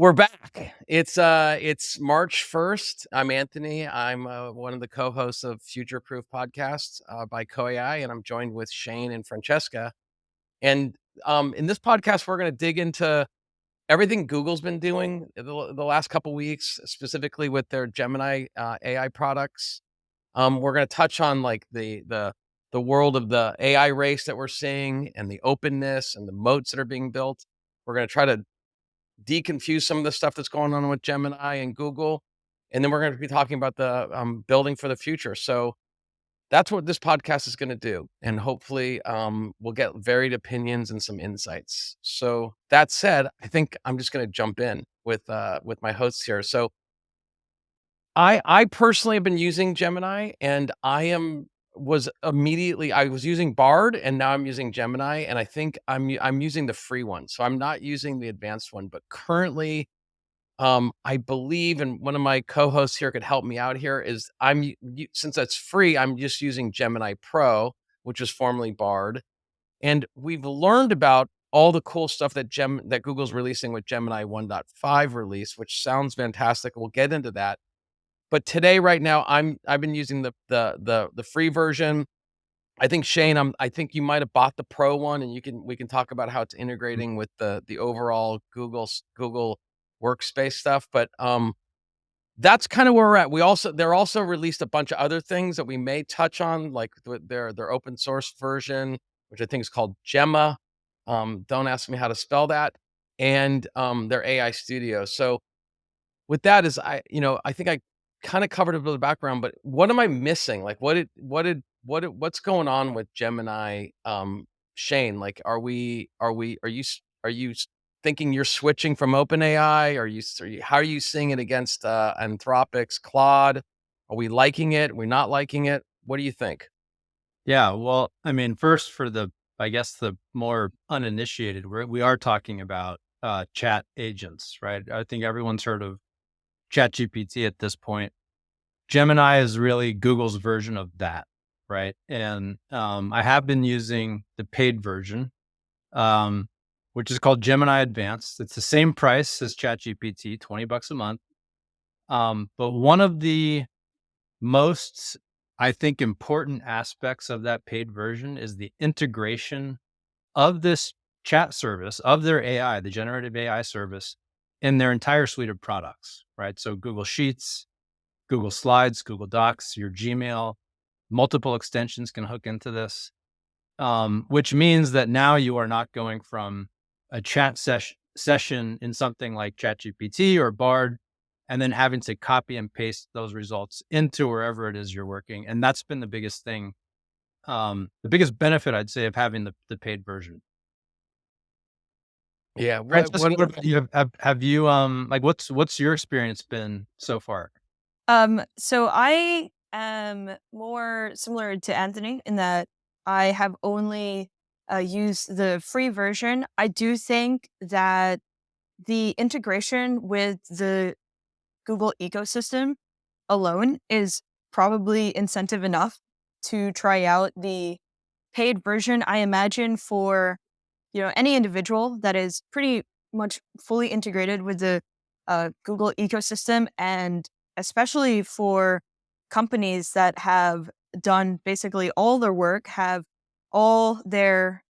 We're back. It's March 1st. I'm Anthony. I'm one of the co-hosts of Future Proof Podcast by AI, and I'm joined with Shane and Francesca. And in this podcast, we're going to dig into everything Google's been doing the last couple weeks, specifically with their Gemini AI products. We're going to touch on like the world of the AI race that we're seeing, and the openness and the moats that are being built. We're going to try to deconfuse some of the stuff that's going on with Gemini and Google. And then we're going to be talking about the building for the future. So that's what this podcast is going to do. And hopefully we'll get varied opinions and some insights. So that said, I think I'm just going to jump in with my hosts here. So I personally have been using Gemini, and I was using Bard, and now I'm using Gemini, and I think I'm using the free one. So I'm not using the advanced one, but currently I believe, and one of my co-hosts here could help me out here, is since that's free, I'm just using Gemini Pro, which was formerly Bard. And we've learned about all the cool stuff that Google's releasing with Gemini 1.5 release, which sounds fantastic. We'll get into that. But today, right now, I've been using the free version. I think Shane, I think you might have bought the Pro one, and we can talk about how it's integrating with the overall Google Workspace stuff. But that's kind of where we're at. They're also released a bunch of other things that we may touch on, like their open source version, which I think is called Gemma. Don't ask me how to spell that, and their AI Studio. So with that is I think I kind of covered a bit of the background, but what am I missing? Like what's going on with Gemini? Shane, like are you thinking you're switching from OpenAI? How are you seeing it against Anthropic's Claude? Are we liking it? Are we not liking it? What do you think? Yeah, well, I mean, first for I guess the more uninitiated, we are talking about chat agents, right? I think everyone's heard of ChatGPT at this point. Gemini is really Google's version of that, right? And I have been using the paid version, um, which is called Gemini Advanced. It's the same price as ChatGPT, $20 a month. But one of the most, I think, important aspects of that paid version is the integration of this chat service, of their AI, the generative AI service, in their entire suite of products, right? So Google Sheets, Google Slides, Google Docs, your Gmail, multiple extensions can hook into this, which means that now you are not going from a chat session in something like ChatGPT or Bard and then having to copy and paste those results into wherever it is you're working. And that's been the biggest thing, the biggest benefit, I'd say, of having the paid version. Yeah, Francesca, what about you? Have you, like, what's your experience been so far? So I am more similar to Anthony in that I have only used the free version. I do think that the integration with the Google ecosystem alone is probably incentive enough to try out the paid version. I imagine for any individual that is pretty much fully integrated with the Google ecosystem, and especially for companies that have done basically all their work, have all their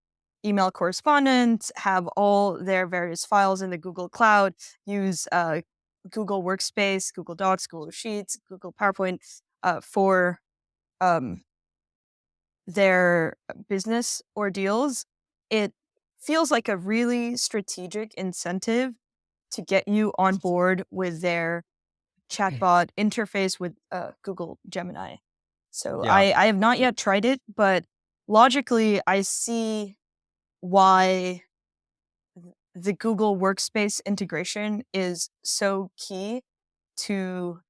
email correspondence, have all their various files in the Google Cloud, use Google Workspace, Google Docs, Google Sheets, Google PowerPoint for um, their business ordeals. It feels like a really strategic incentive to get you on board with their chatbot interface with Google Gemini. So Yeah. I have not yet tried it, but logically, I see why the Google Workspace integration is so key to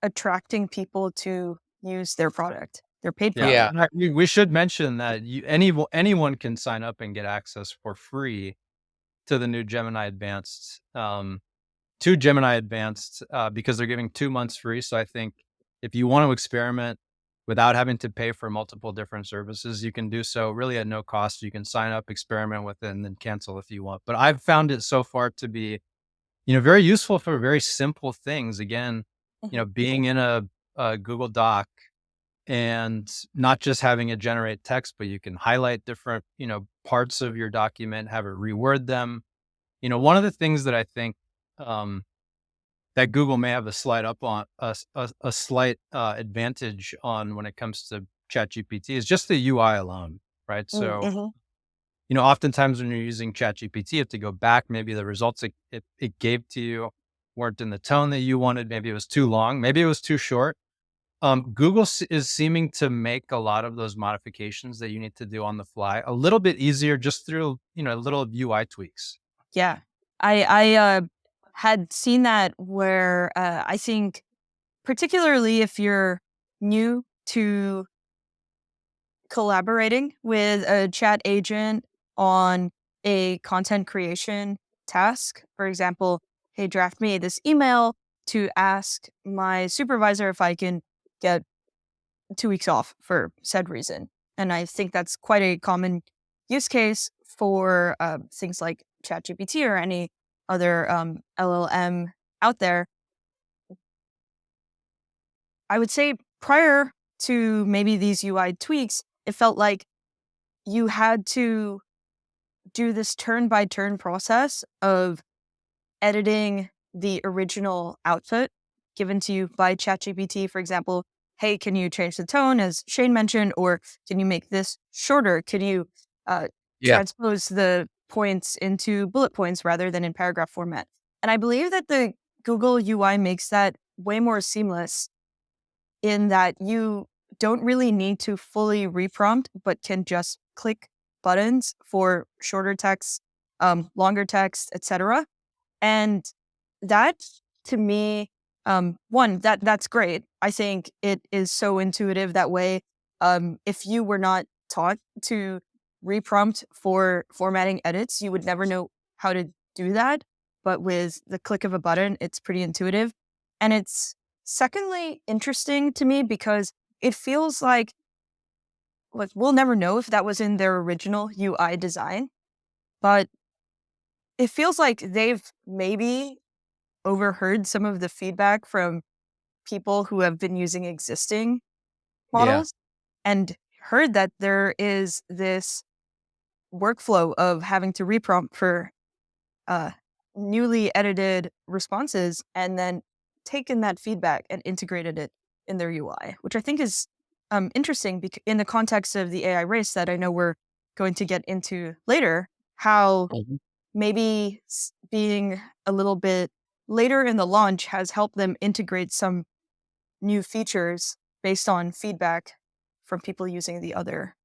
attracting people to use their product, their paid Yeah. product. yeah. And we should mention that anyone can sign up and get access for free to the new Gemini Advanced, to Gemini Advanced, because they're giving 2 months free. So I think if you want to experiment without having to pay for multiple different services, you can do so really at no cost. You can sign up, experiment with it, and then cancel if you want. But I've found it so far to be very useful for very simple things. Again, Mhm. being in a Google Doc and not just having it generate text, but you can highlight different, parts of your document, have it reword them. One of the things that I think, um, that Google may have a slight up on a slight advantage on when it comes to ChatGPT is just the UI alone, right? So, Mhm. oftentimes when you're using ChatGPT, you have to go back. Maybe the results it gave to you weren't in the tone that you wanted. Maybe it was too long. Maybe it was too short. Google is seeming to make a lot of those modifications that you need to do on the fly a little bit easier just through, little UI tweaks. Yeah. I had seen that where, I think particularly if you're new to collaborating with a chat agent on a content creation task. For example, hey, draft me this email to ask my supervisor if I can get 2 weeks off for said reason. And I think that's quite a common use case for things like ChatGPT or any other LLM out there. I would say prior to maybe these UI tweaks, it felt like you had to do this turn by turn process of editing the original output given to you by ChatGPT. For example, hey, can you change the tone, as Shane mentioned, or can you make this shorter? Can you uh, Yeah. transpose the points into bullet points rather than in paragraph format? And I believe that the Google UI makes that way more seamless in that you don't really need to fully reprompt, but can just click buttons for shorter text, longer text, etc. And that to me, one that's great. I think it is so intuitive that way. If you were not taught to reprompt for formatting edits, you would never know how to do that. But with the click of a button, it's pretty intuitive. And it's secondly interesting to me because it feels like we'll never know if that was in their original UI design, but it feels like they've maybe overheard some of the feedback from people who have been using existing Yeah. models and heard that there is this workflow of having to reprompt for uh, newly edited responses and then taken that feedback and integrated it in their UI, which I think is interesting in the context of the AI race that I know we're going to get into later, how Mhm. maybe being a little bit later in the launch has helped them integrate some new features based on feedback from people using the other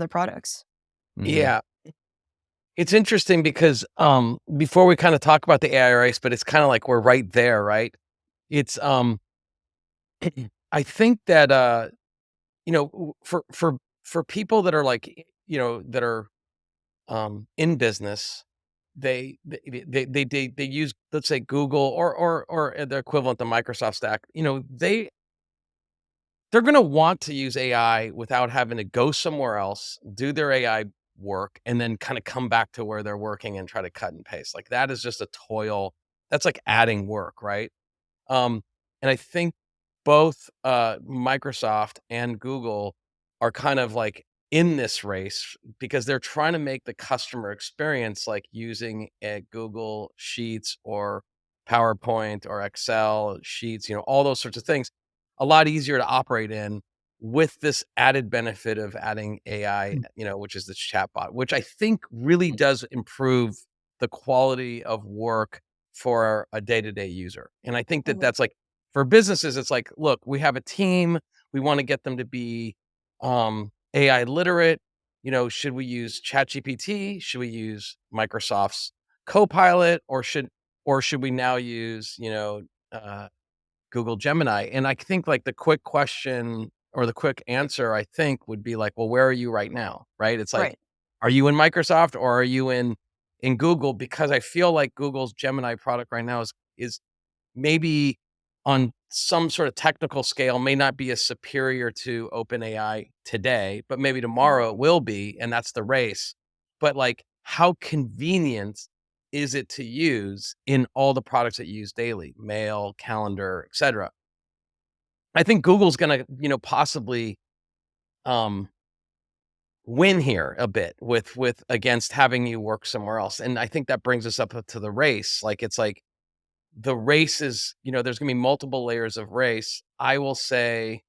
products. Hmm. Yeah. It's interesting because, before we kinda talk about the AI race, but it's kinda like we're right there, right? It's, I think that, for people that are like, that are, in business, they use, let's say, Google or the equivalent to Microsoft stack, they're gonna want to use AI without having to go somewhere else, do their AI work, and then kinda come back to where they're working and try to cut and paste. Like, that is just a toil. That's like adding work, right? Um, and I think both, Microsoft and Google are kind of like in this race because they're trying to make the customer experience like using a Google Sheets or PowerPoint or Excel sheets, all those sorts of things, a lot easier to operate in with this added benefit of adding AI, which is the chatbot, which I think really does improve the quality of work for a day-to-day user. And I think that Mhm. that's like for businesses, it's like, look, we have a team, we want to get them to be AI literate. Should we use ChatGPT? Should we use Microsoft's Copilot, or should we now use, uh, Google Gemini? And I think like the quick question or the quick answer, I think, would be like, well, where are you right now? Right? It's like, Right. are you in Microsoft or are you in Google? Because I feel like Google's Gemini product right now is maybe on some sort of technical scale may not be as superior to OpenAI today, but maybe Mhm. tomorrow it will be, and that's the race. But like how convenient is it to use in all the products that you use daily, mail, calendar, etc. I think Google's going to, possibly um, win here a bit with against having you work somewhere else. And I think that brings us up to the race. Like it's like the race is, there's going to be multiple layers of race. I will say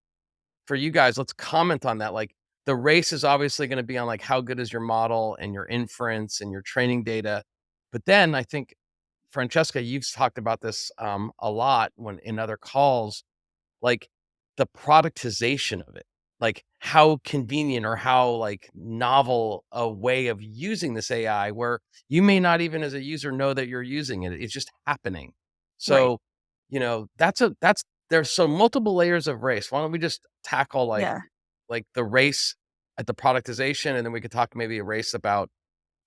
for you guys, let's comment on that. Like the race is obviously going to be on like how good is your model and your inference and your training data. But then I think Francesca, you've talked about this a lot when in other calls, like the productization of it, like how convenient or how like novel a way of using this AI where you may not even as a user know that you're using it. It's just happening. Right. So, that's there's so multiple layers of race. Why don't we just tackle Yeah. like the race at the productization and then we could talk maybe a race about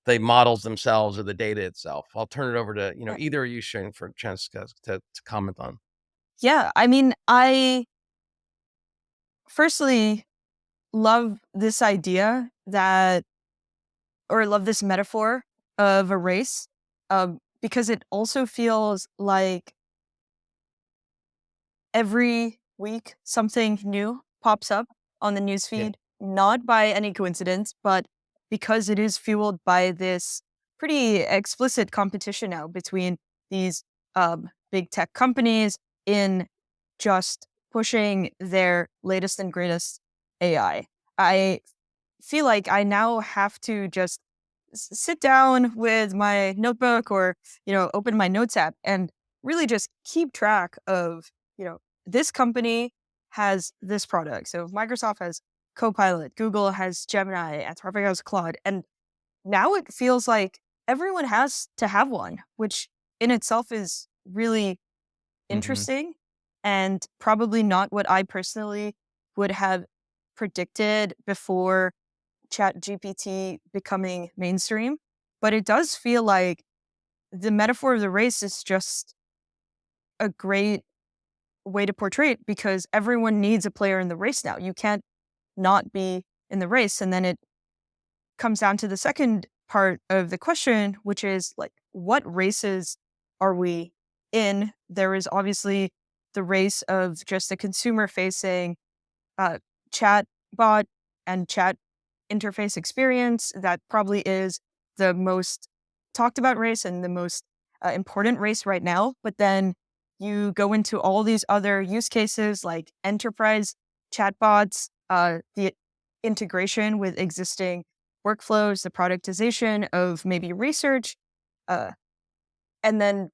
the models themselves or the data itself. I'll turn it over to, Yeah. either of you, Shane, for Francesca to comment on. Yeah. I mean, I firstly love this idea that, or love this metaphor of a race, because it also feels like every week something new pops up on the Yeah. newsfeed, not by any coincidence, but because it is fueled by this pretty explicit competition now between these big tech companies in just pushing their latest and greatest AI. I feel like I now have to just sit down with my notebook or, open my notes app and really just keep track of, this company has this product. So Microsoft has Copilot, Google has Gemini, Anthropic has Claude. And now it feels like everyone has to have one, which in itself is really Mhm. interesting and probably not what I personally would have predicted before ChatGPT becoming mainstream. But it does feel like the metaphor of the race is just a great way to portray it because everyone needs a player in the race now. You can't not be in the race. And then it comes down to the second part of the question, which is like, what races are we in? There is obviously the race of just the consumer facing uh, chat bot and chat interface experience. That probably is the most talked about race and the most important race right now. But then you go into all these other use cases like enterprise chatbots, the integration with existing workflows, the productization of maybe research. Uh, and then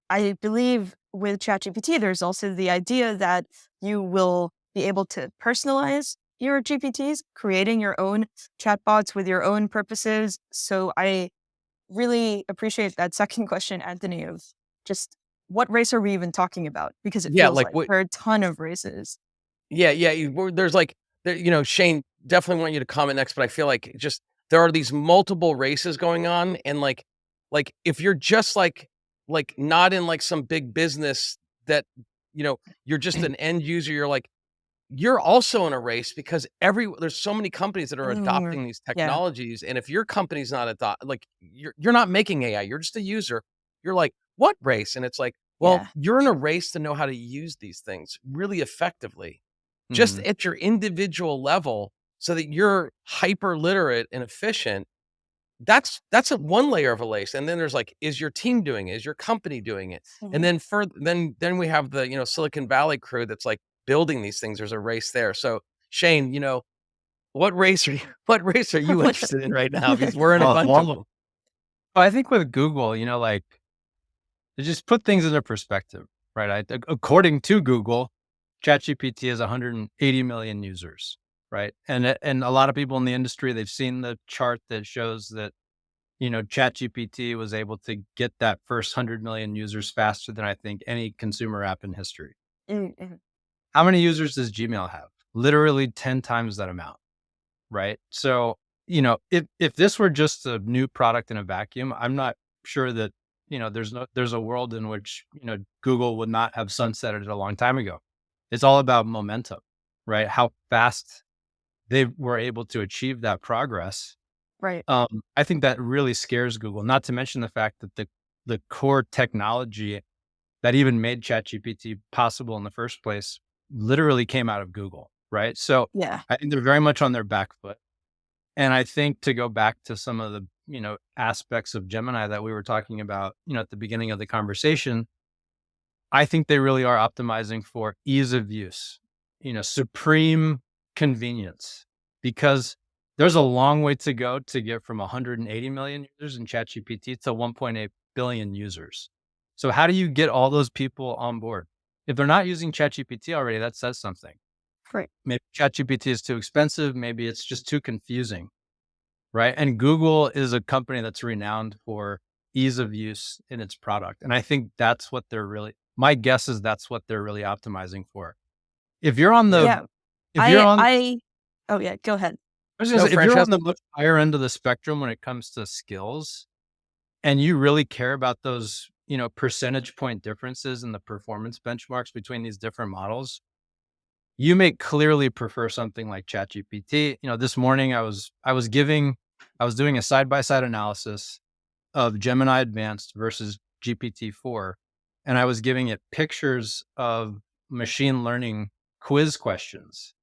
I believe with ChatGPT, there's also the idea that you will be able to personalize your GPTs, creating your own chatbots with your own purposes. So I really appreciate that second question, Anthony, of just what race are we even talking about? Because it Yeah, feels like like what there are a ton of races. yeah, yeah, there's like Shane, definitely want you to comment next, but I feel like just there are these multiple races going on and like if you're just like not in like some big business that you're just an end user, you're also in a race because there's so many companies that are Mm, adopting these yeah, technologies, and if your company's not like you're not making AI, you're just a user. You're like, "What race?" And it's like, well, yeah, you're in a race to know how to use these things really effectively, just Mhm. at your individual level, so that you're hyper literate and efficient. That's a one layer of a lace, and then there's like, is your team doing it? Is your company doing it? And mhm. then then we have the, Silicon Valley crew that's, like, building these things. There's a race there. So, Shane, what race are you what race are you interested in right now? Because we're in a Well, bunch of well, them. I think with Google, like to just put things into perspective, right? According to Google, ChatGPT has 180 million users, right? And a lot of people in the industry, they've seen the chart that shows that ChatGPT was able to get that first 100 million users faster than I think any consumer app in history. Mm, mhm. How many users does Gmail have? Literally 10 times that amount, right? So, if this were just a new product in a vacuum, I'm not sure that, there's a world in which, Google would not have sunsetted it a long time ago. It's all about momentum, right? How fast they were able to achieve that progress. Right. I think that really scares Google, not to mention the fact that the core technology that even made ChatGPT possible in the first place literally came out of Google, right? So Yeah. I think they're very much on their back foot. And I think to go back to some of the, aspects of Gemini that we were talking about, at the beginning of the conversation, I think they really are optimizing for ease of use, supreme convenience, because there's a long way to go to get from 180 million users in ChatGPT to 1.8 billion users. So how do you get all those people on board? If they're not using ChatGPT already, that says something. Right. Maybe ChatGPT is too expensive. Maybe it's just too confusing, right? And Google is a company that's renowned for ease of use in its product. And I think that's what my guess is that's what they're really optimizing for. If you're on Yeah. the, Yeah. if you're on, Oh yeah, go ahead. I was gonna No, say, if you're on Francesca. the much higher end of the spectrum when it comes to skills and you really care about those, percentage point differences in the performance benchmarks between these different models, you may clearly prefer something like ChatGPT. This morning I was doing a side by side analysis of Gemini Advanced versus GPT-4, and I was giving it pictures of machine learning quiz questions,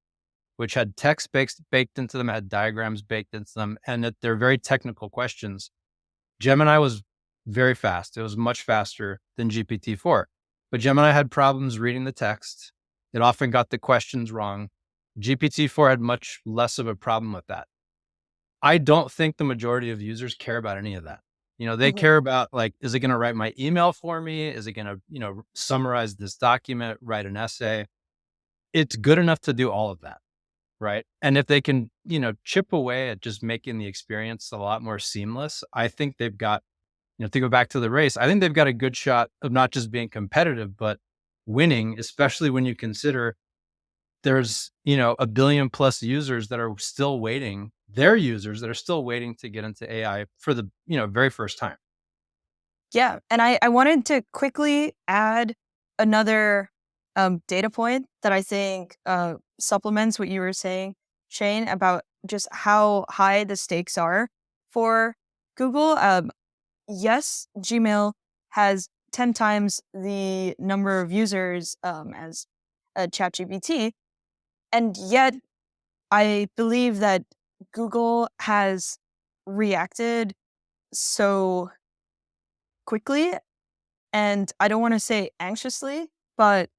which had text baked into them, had diagrams baked into them, and that they're very technical questions. Gemini was very fast. It was much faster than GPT-4, but Gemini had problems reading the text. It often got the questions wrong. GPT-4 had much less of a problem with that. I don't think the majority of users care about any of that. They Mhm. care about, like, is it going to write my email for me? Is it going to, summarize this document, write an essay? It's good enough to do all of that. Right. And if they can, chip away at just making the experience a lot more seamless, I think they've got, to go back to the race, I think they've got a good shot of not just being competitive, but winning, especially when you consider there's, a billion plus users that are still waiting, their users that are still waiting to get into AI for the, very first time. Yeah, and I wanted to quickly add another data point that I think supplements what you were saying, Shane, about just how high the stakes are for Google. Yes, Gmail has 10 times the number of users as ChatGPT, and yet I believe that Google has reacted so quickly, and I don't want to say anxiously, but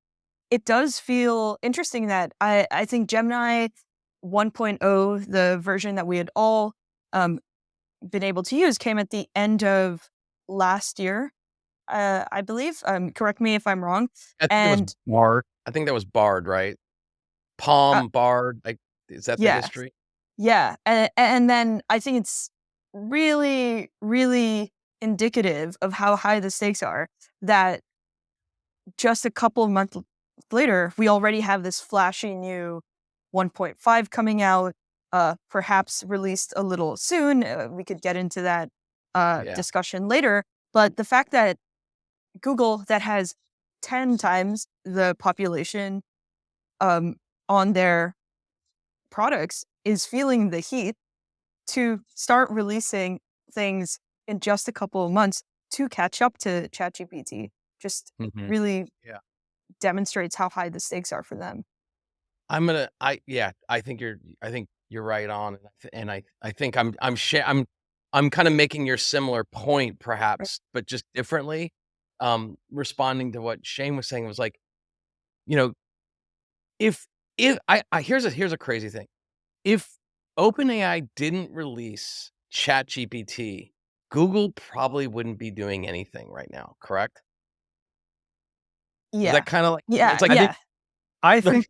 it does feel interesting that I think Gemini 1.0, the version that we had all um, been able to use, came at the end of last year, I believe. Correct me if I'm wrong. I think it was And Bard. I think that was Bard, right? uh, Palm, Bard, like, is that the yeah, history? yeah, and then I think it's really, really indicative of how high the stakes are that just a couple of months later, we already have this flashy new 1.5 coming out, perhaps released a little soon. We could get into that Yeah. discussion later. But the fact that Google, that has 10 times the population um, on their products, is feeling the heat to start releasing things in just a couple of months to catch up to ChatGPT just Mhm. really Yeah. demonstrates how high the stakes are for them. I think you're right on, and I think I'm kind of making your similar point Right. perhaps, but just differently. Responding to what Shane was saying was like, you know, if I here's a crazy thing. If OpenAI didn't release ChatGPT, Google probably wouldn't be doing anything right now, correct? Is Yeah. that kind of like Yeah, it's like I think, yeah. I think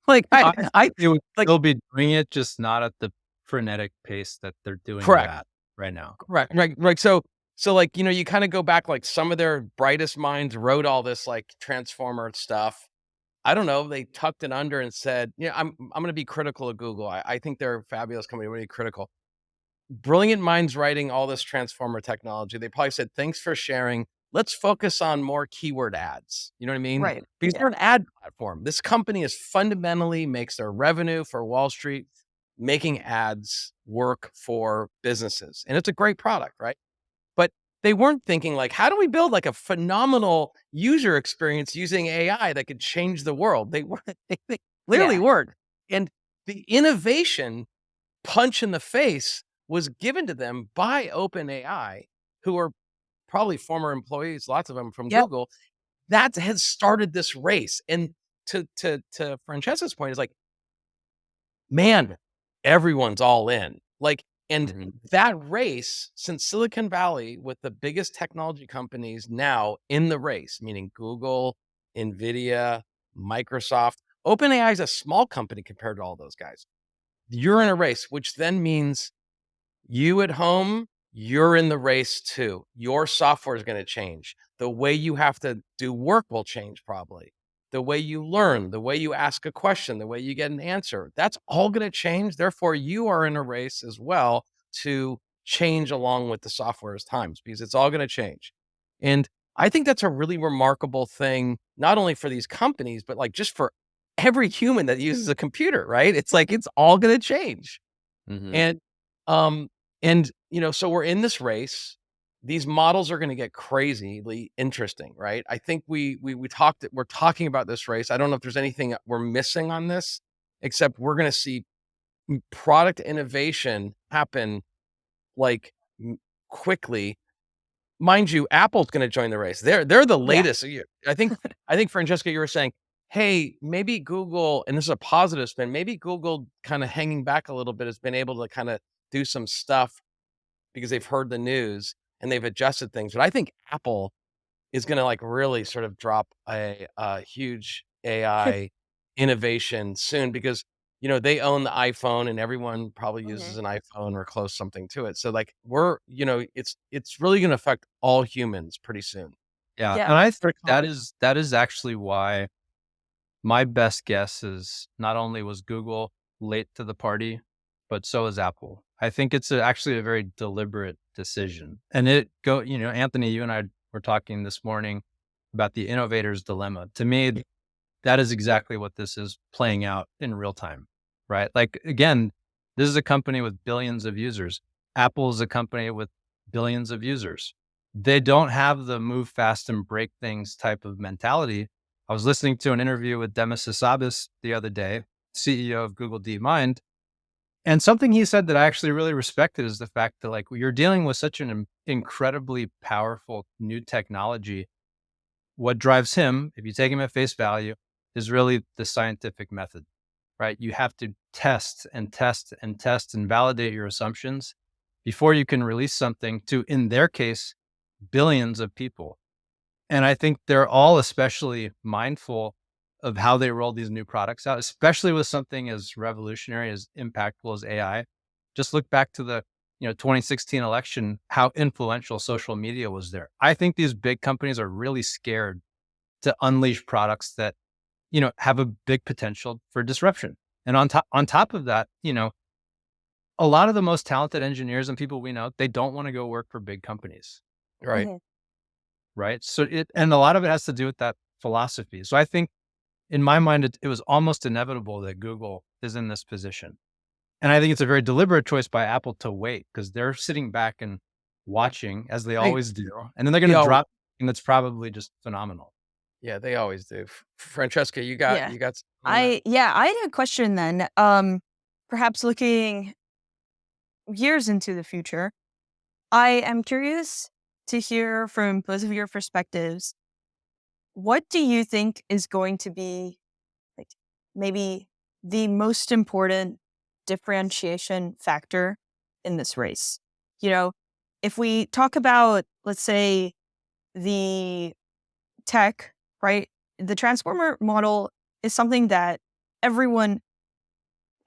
like I they would like still be doing it, just not at the frenetic pace that they're doing it correct. at right now. Right. So, like, you kinda go back, like, some of their brightest minds wrote all this, like, transformer stuff. I don't know, they tucked it under and said, "Yeah, I'm gonna be critical of Google. I think they're a fabulous company, really critical." Brilliant minds writing all this transformer technology. They probably said, "Thanks for sharing. Let's focus on more keyword ads." You know what I mean? Right. Because Yeah. they're an ad platform. This company is fundamentally makes their revenue for Wall Street making ads work for businesses, and it's a great product, right? But They weren't thinking like, how do we build like a phenomenal user experience using AI that could change the world? They weren't, they literally Yeah. weren't. And the innovation punch in the face was given to them by OpenAI, who are probably former employees, lots of them from Yep. Google. That has started this race. And to Francesca's point is like, man, everyone's all in. Like, and Mhm. that race, since Silicon Valley, with the biggest technology companies now in the race, meaning Google, Nvidia, Microsoft, OpenAI is a small company compared to all those guys. You're in a race, which then means you at home, you're in the race too. Your software is going to change. The way you have to do work will change probably. The way you learn, the way you ask a question, the way you get an answer, that's all going to change. Therefore, you are in a race as well to change along with the software's times because it's all going to change. And I think that's a really remarkable thing, not only for these companies, but like just for every human that uses a computer, right? It's like it's all going to change. Mhm. And, um, so we're in this race. These models are gonna get crazily interesting, right? I think we're talking about this race. I don't know if there's anything we're missing on this, except we're gonna see product innovation happen, like, quickly. Mind you, Apple's gonna join the race. They're the Yeah. latest. I think Francesca, you were saying, "Hey, maybe Google," and this is a positive spin, maybe Google kinda hanging back a little bit has been able to kinda do some stuff because they've heard the news and they've adjusted things. But I think Apple is gonna, like, really sort of drop a huge AI innovation soon because, they own the iPhone and everyone probably uses Mhm. an iPhone or close something to it. So, like, it's really gonna affect all humans pretty soon. Yeah, Yeah. and I think Pretty that is actually why my best guess is not only was Google late to the party, but so is Apple. I think it's actually a very deliberate decision. And Anthony, you and I were talking this morning about the innovator's dilemma. To me, that is exactly what this is playing out in real time, right? Like, again, this is a company with billions of users. Apple is a company with billions of users. They don't have the move fast and break things type of mentality. I was listening to an interview with Demis Hassabis the other day, CEO of Google DeepMind, and something he said that I actually really respected is the fact that, like, you're dealing with such an incredibly powerful new technology. What drives him, if you take him at face value, is really the scientific method, right? You have to test and test and test and validate your assumptions before you can release something to, in their case, billions of people. And I think they're all especially mindful of how they roll these new products out, especially with something as revolutionary, as impactful as AI. Just look back to the 2016 election, how influential social media was there. I think these big companies are really scared to unleash products that have a big potential for disruption. And on top of that, a lot of the most talented engineers and people we know, they don't want to go work for big companies, Right. Mhm. right? And a lot of it has to do with that philosophy. So I think in my mind, it was almost inevitable that Google is in this position. And I think it's a very deliberate choice by Apple to wait because they're sitting back and watching as they They always do. And then they're going they to always drop, and that's probably just phenomenal. Yeah, they always do. Francesca, you got Yeah. you got something on that? I had a question then. Perhaps looking years into the future, I am curious to hear from both of your perspectives. What do you think is going to be like maybe the most important differentiation factor in this race? You know, if we talk about, let's say, the tech, right? The transformer model is something that everyone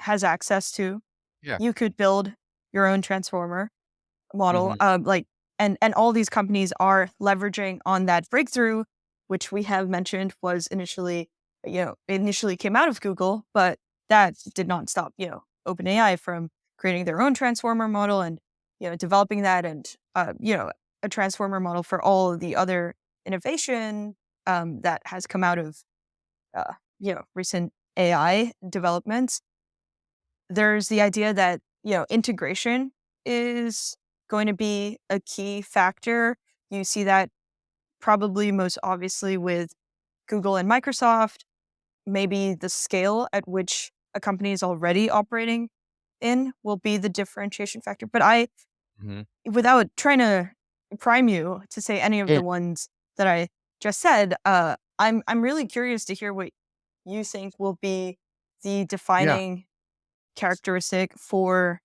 has access to. Yeah. You could build your own transformer model, Mhm. and all these companies are leveraging on that breakthrough, which we have mentioned was initially came out of Google, but that did not stop OpenAI from creating their own transformer model and developing that and a transformer model for all of the other innovation that has come out of recent AI developments. There's the idea that, integration is going to be a key factor. You see that probably most obviously with Google and Microsoft, maybe the scale at which a company is already operating in will be the differentiation factor. But Mhm. without trying to prime you to say any of Yeah. the ones that I just said, I'm really curious to hear what you think will be the Yeah. defining characteristic for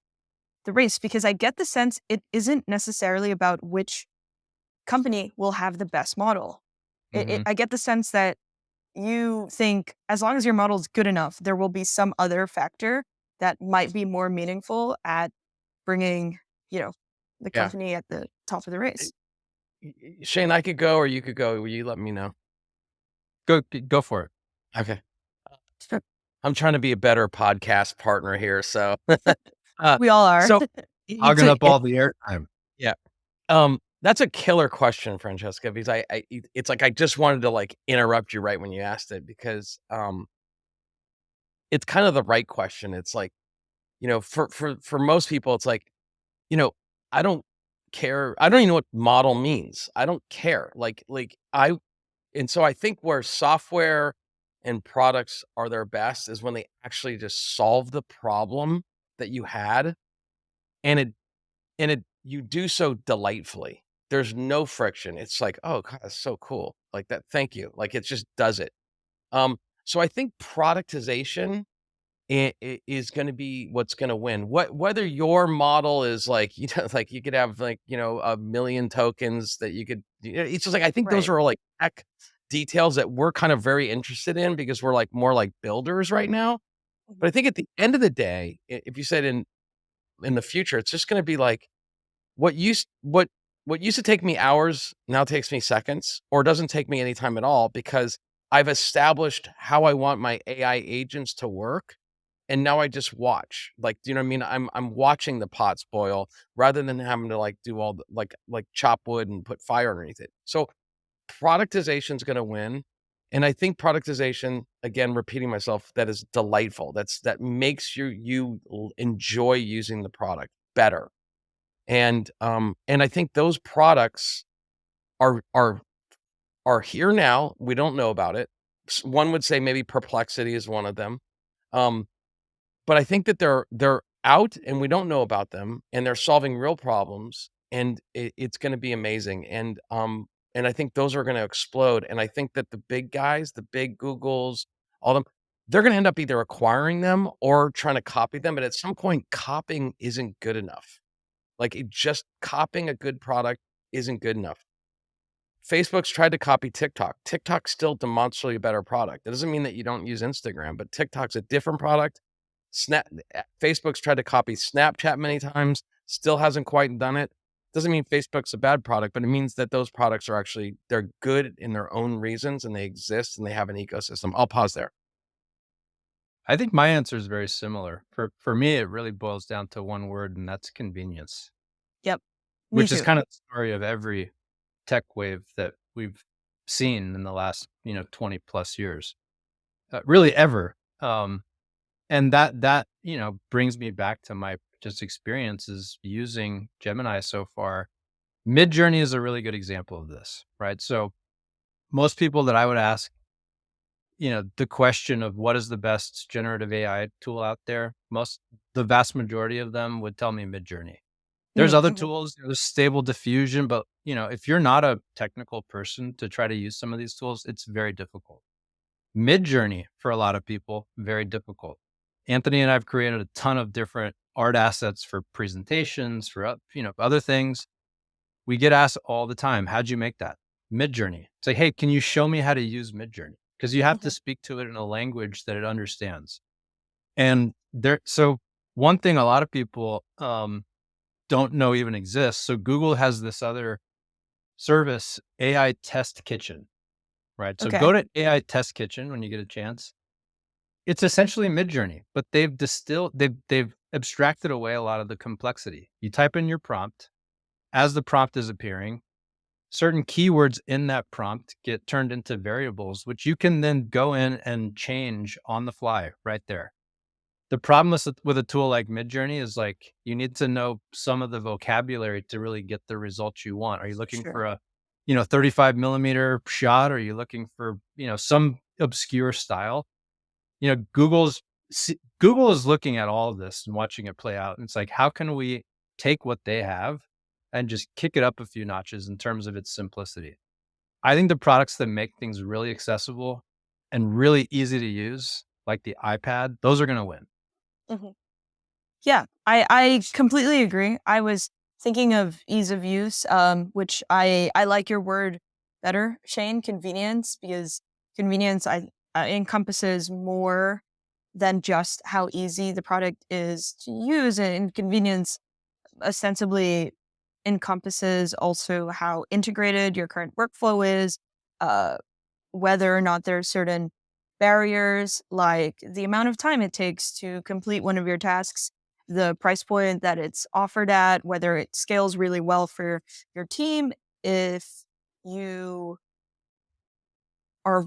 the race, because I get the sense it isn't necessarily about which company will have the best model. Mhm. I get the sense that you think as long as your model is good enough, there will be some other factor that might be more meaningful at bringing, you know, the Yeah. company at the top of the race. Shane, I could go or you could go. Will you let me know? Go for it. Okay. I'm trying to be a better podcast partner here. So, We all are. so Hogging up it, all the airtime. yeah. That's a killer question, Francesca, because it's like I just wanted to like interrupt you right when you asked it because it's kind of the right question. It's like, for most people, it's like, you know, I don't care. I don't even know what model means. I don't care. And so I think where software and products are their best is when they actually just solve the problem that you had and it you do so delightfully. There's no friction. It's like, "Oh, god, that's so cool." Like that, "Thank you." Like, it just does it. So I think productization is gonna be what's gonna win. Whether your model is like, like you could have like, 1,000,000 tokens that you could it's just like I think those Right. are all like tech details that we're kind of very interested in because we're like more like builders right now. But I Mhm. think at the end of the day, if you said in the future, it's just gonna be like what used what what used to take me hours now takes me seconds or doesn't take me any time at all because I've established how I want my AI agents to work, and now I just watch. Like, do you know what I mean? I'm watching the pots boil rather than having to, like, do all the like, chop wood and put fire underneath it. So, productization is gonna win, and I think productization, again, repeating myself, that is delightful. That makes you enjoy using the product better. And I think those products are are here now. We don't know about it. One would say maybe Perplexity is one of them. Um, but I think that they're out and we don't know about them and they're solving real problems and it's going to be amazing. And I think those are going to explode. And I think that the big guys, the big Googles, all them, they're going to end up either acquiring them or trying to copy them. But at some point, copying isn't good enough. Like, it just copying a good product isn't good enough. Facebook's tried to copy TikTok. TikTok's still demonstrably a better product. That doesn't mean that you don't use Instagram, but TikTok's a different product. Facebook's tried to copy Snapchat many times, still hasn't quite done it. Doesn't mean Facebook's a bad product, but it means that those products are actually they're good in their own reasons and they exist and they have an ecosystem. I'll pause there. I think my answer is very similar. For me, it really boils down to one word, and that's convenience, Yep. Me which is too. kind of the story of every tech wave that we've seen in the last, 20 plus years, really ever. And that, brings me back to my just experiences using Gemini so far. Midjourney is a really good example of this, right? So most people that I would ask, the question of what is the best generative AI tool out there, the vast majority of them would tell me Midjourney. There's other Mhm. tools, there's Stable Diffusion, but if you're not a technical person to try to use some of these tools, it's very difficult. Midjourney for a lot of people, very difficult. Anthony and I've created a ton of different art assets for presentations, for other things. We get asked all the time, "How'd you make that?" Midjourney. It's like, "Hey, can you show me how to use Midjourney?" Because you have to Mhm. speak to it in a language that it understands. And so one thing a lot of people don't know even exists. So Google has this other service, AI Test Kitchen, right? So Okay. go to AI Test Kitchen when you get a chance. It's essentially Midjourney, but they've abstracted away a lot of the complexity. You type in your prompt. As the prompt is appearing, certain keywords in that prompt get turned into variables, which you can then go in and change on the fly right there. The problem with a tool like Midjourney is like you need to know some of the vocabulary to really get the results you want. Are you looking for Sure. a 35 millimeter shot? Or are you looking for, some obscure style? Google is looking at all of this and watching it play out. And it's like, how can we take what they have and just kick it up a few notches in terms of its simplicity? I think the products that make things really accessible and really easy to use, like the iPad, those are going to win. Mhm. Yeah, I completely agree. I was thinking of ease of use, which I like your word better, Shane, convenience, because convenience encompasses more than just how easy the product is to use, and convenience ostensibly encompasses also how integrated your current workflow is, uh, whether or not there's certain barriers, like the amount of time it takes to complete one of your tasks, the price point that it's offered at, whether it scales really well for your team. If you are,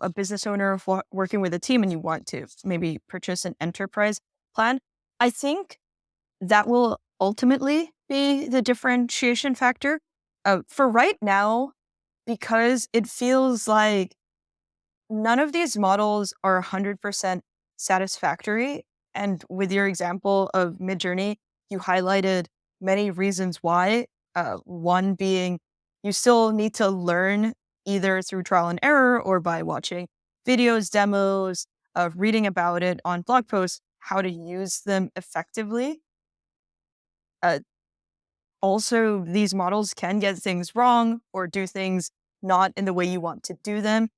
a business owner working with a team and you want to maybe purchase an enterprise plan, I think that will ultimately be the differentiation factor. For right now, because it feels like none of these models are 100% satisfactory. And with your example of Midjourney, you highlighted many reasons why. One being you still need to learn either through trial and error or by watching videos, demos, reading about it on blog posts, how to use them effectively. Uh, Also, these models can get things wrong or do things not in the way you want to do them.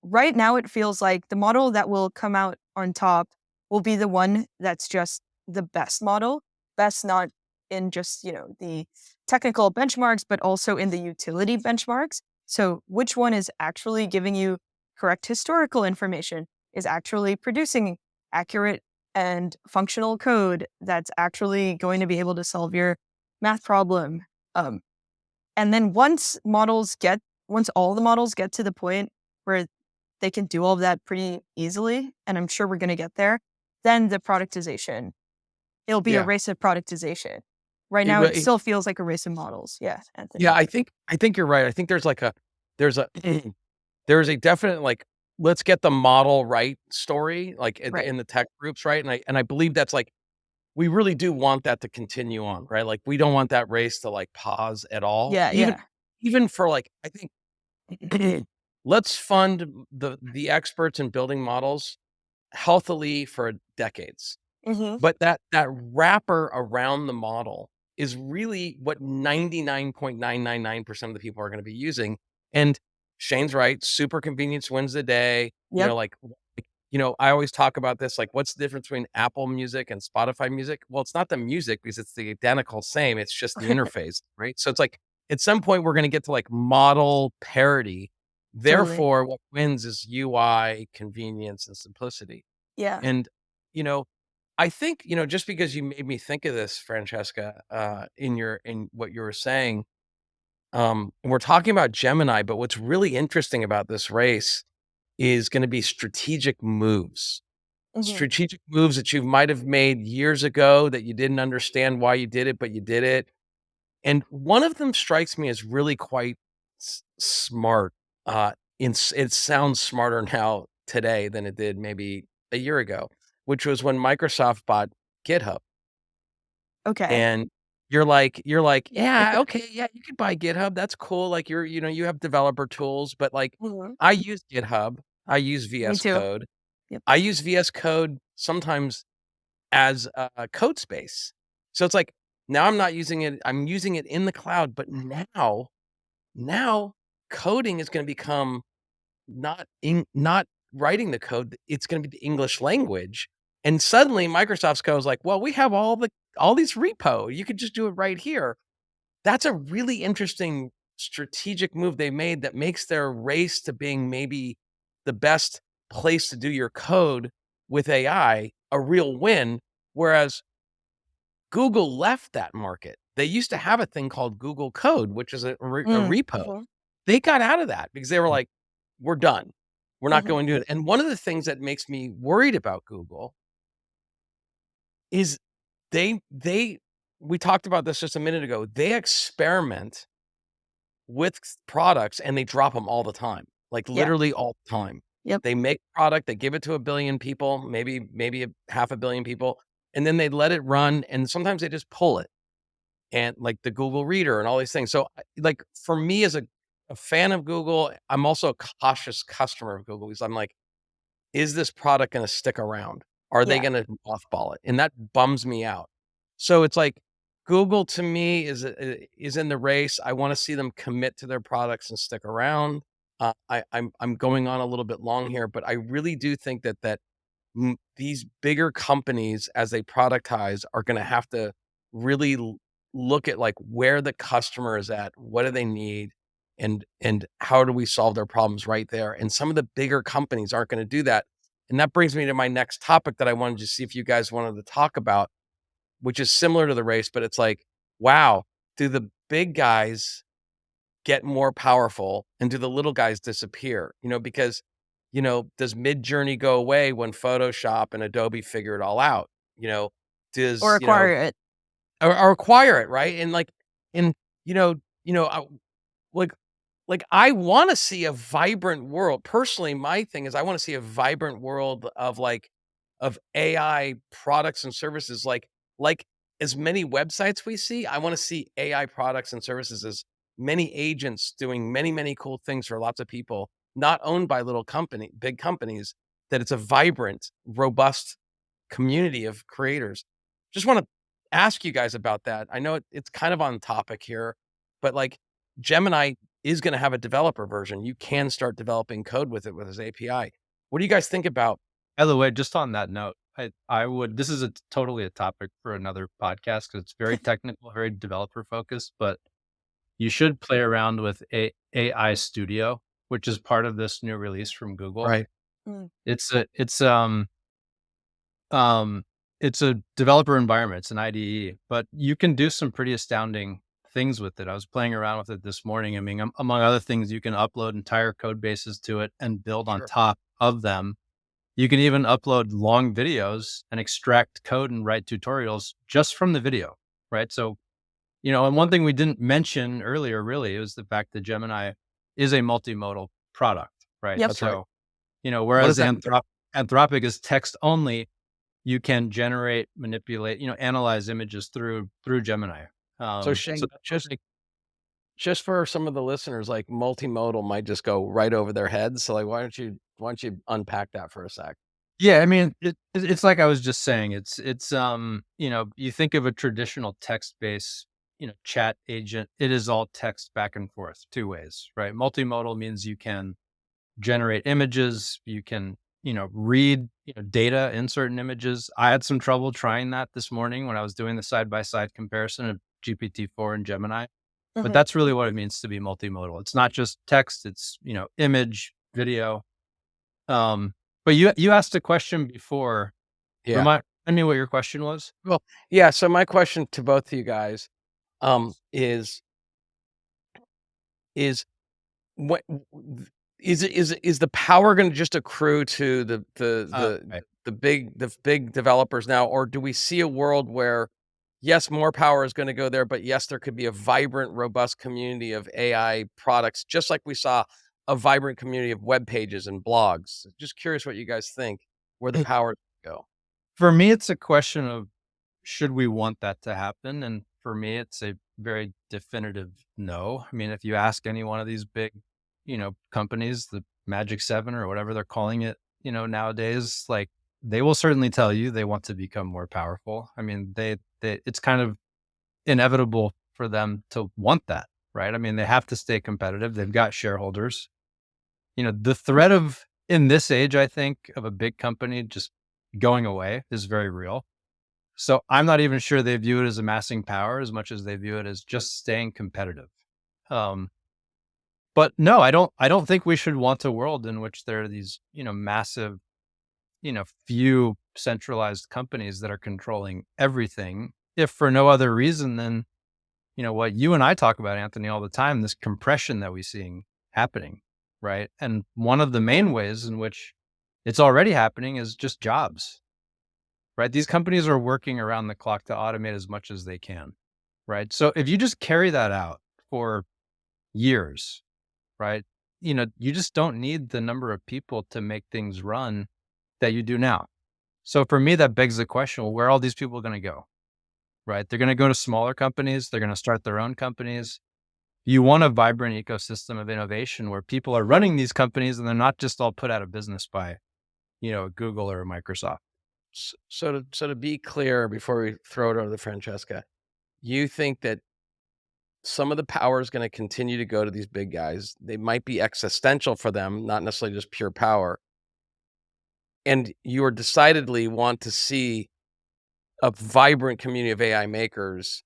Right now, it feels like the model that will come out on top will be the one that's just the best model. Best not in just, the technical benchmarks, but also in the utility benchmarks. So which one is actually giving you correct historical information, is actually producing accurate and functional code that's actually going to be able to solve your math problem. Um, and then once all the models get to the point where they can do all of that pretty easily, and I'm sure we're gonna get there, then the productization. It'll be a Yeah. race of productization. Right It now, will. it still feels like a race of models. Yeah, Yeah, Anthony. I think you're right. I think there's a there's a definite, like, let's get the model right story, like, Right. in the tech groups, right? And I believe that's, like, we really do want that to continue on, right? Like, we don't want that race to, like, pause at all. Yeah, Even yeah. even for, like, I think let's fund the experts in building models healthily for decades. Mhm. But that wrapper around the model is really what 99.999% of the people are gonna be using, and Shane's right, super convenience wins the day, Yep. I always talk about this, like, what's the difference between Apple Music and Spotify Music? Well, it's not the music because it's the identical same, it's just the interface, right? So it's like, at some point, we're gonna get to, like, model parity, Totally. therefore, what wins is UI, convenience, and simplicity, Yeah. and, you know, I think, just because you made me think of this, Francesca, in what you were saying, we're talking about Gemini, but what's really interesting about this race is gonna be strategic moves. Mhm. Strategic moves that you might have made years ago that you didn't understand why you did it, but you did it. And one of them strikes me as really quite smart. It sounds smarter now today than it did maybe a year ago, which was when Microsoft bought GitHub. Okay. And you're like, yeah, okay, yeah, you could buy GitHub. That's cool. Like you have developer tools, but like Mhm. I use GitHub. I use Me VS too. Code. Yep. I use VS Code sometimes as a code space. So it's like now I'm not using it. I'm using it in the cloud, but now coding is going to become not writing the code, it's gonna be the English language, and suddenly Microsoft's goes like, "Well, we have all these repo, you could just do it right here." That's a really interesting strategic move they made that makes their race to being maybe the best place to do your code with AI a real win, whereas Google left that market. They used to have a thing called Google Code, which is a repo. Mhm. They got out of that because they were like, "We're done. We're not Mhm. going to do it." And one of the things that makes me worried about Google is they we talked about this just a minute ago. They experiment with products, and they drop them all the time, like Yeah. literally all the time. Yep. They make a product, they give it to a billion people, maybe a half a billion people, and then they let it run, and sometimes they just pull it, and like the Google Reader and all these things. So, like for me as a fan of Google, I'm also a cautious customer of Google because I'm like, is this product gonna stick around? Are they Yeah. gonna mothball it? And that bums me out. So it's like Google to me is in the race. I wanna see them commit to their products and stick around. I'm going on a little bit long here, but I really do think that these bigger companies, as they productize, are gonna have to really look at, like, where the customer is at, what do they need, and how do we solve their problems right there, and some of the bigger companies aren't gonna do that, and that brings me to my next topic that I wanted to see if you guys wanted to talk about, which is similar to the race, but it's like, wow, do the big guys get more powerful, and do the little guys disappear? Because, does Midjourney go away when Photoshop and Adobe figure it all out? You know, Or does, acquire it. or acquire it, right? And like, and I, like I wanna see a vibrant world. Personally, my thing is I wanna see a vibrant world of, like, of AI products and services, like as many websites we see, I wanna see AI products and services as many agents doing many, many cool things for lots of people, not owned by big companies, that it's a vibrant, robust community of creators. Just wanna ask you guys about that. I know it's kind of on topic here, but, like, Gemini is gonna have a developer version. You can start developing code with it with his API. What do you guys think about? By the way, just on that note, I would this is totally a topic for another podcast because it's very technical, very developer focused, but you should play around with AI Studio, which is part of this new release from Google. Right. Mm. It's a it's um it's a developer environment, it's an IDE, but you can do some pretty astounding things with it. I was playing around with it this morning. I mean, among other things, you can upload entire code bases to it and build on Sure. top of them. You can even upload long videos and extract code and write tutorials just from the video, right? So, and one thing we didn't mention earlier really is the fact that Gemini is a multimodal product, right? Yep. That's right. So, What does whereas that mean? Anthropic is text only, you can generate, manipulate, analyze images through Gemini. So So Shane, that's just something. just for some of the listeners, like multimodal might just go right over their heads. So like why don't you unpack that for a sec? Yeah, I mean, it's like I was just saying, you think of a traditional text-based, chat agent, it is all text back and forth, two ways, right? Multimodal means you can generate images, you can, read, data in certain images. I had some trouble trying that this morning when I was doing the side-by-side comparison of GPT-4 and Gemini, but Mhm. that's really what it means to be multimodal. It's not just text, it's, image, video. Um, but you asked a question before. Yeah. Remind me what your question was? Well, yeah. So my question to both of you guys, is what is the power gonna just accrue to Right. the big developers now, or do we see a world where, yes, more power is gonna go there, but yes, there could be a vibrant, robust community of AI products, just like we saw a vibrant community of web pages and blogs? Just curious what you guys think, where the power go. For me, it's a question of should we want that to happen? And for me, it's a very definitive no. I mean, if you ask any one of these big, companies, the Magic Seven or whatever they're calling it, nowadays, like they will certainly tell you they want to become more powerful. I mean, it's kind of inevitable for them to want that, right? I mean, they have to stay competitive. They've got shareholders. The threat of in this age, I think, of a big company just going away is very real. So I'm not even sure they view it as amassing power as much as they view it as just staying competitive. Um, but no, I don't think we should want a world in which there are these, massive, few centralized companies that are controlling everything. If for no other reason than, what you and I talk about, Anthony, all the time, this compression that we're seeing happening, right? And one of the main ways in which it's already happening is just jobs. Right? These companies are working around the clock to automate as much as they can, right? So if you just carry that out for, years, right? You just don't need the number of people to make things run that you do now. So for me, that begs the question, well, where are all these people going to go, right? They're going to go to smaller companies. They're going to start their own companies. You want a vibrant ecosystem of innovation where people are running these companies and they're not just all put out of business by, Google or Microsoft. So to be clear, before we throw it over to Francesca, you think that some of the power is gonna continue to go to these big guys. They might be existential for them, not necessarily just pure power. And you are decidedly want to see a vibrant community of AI makers,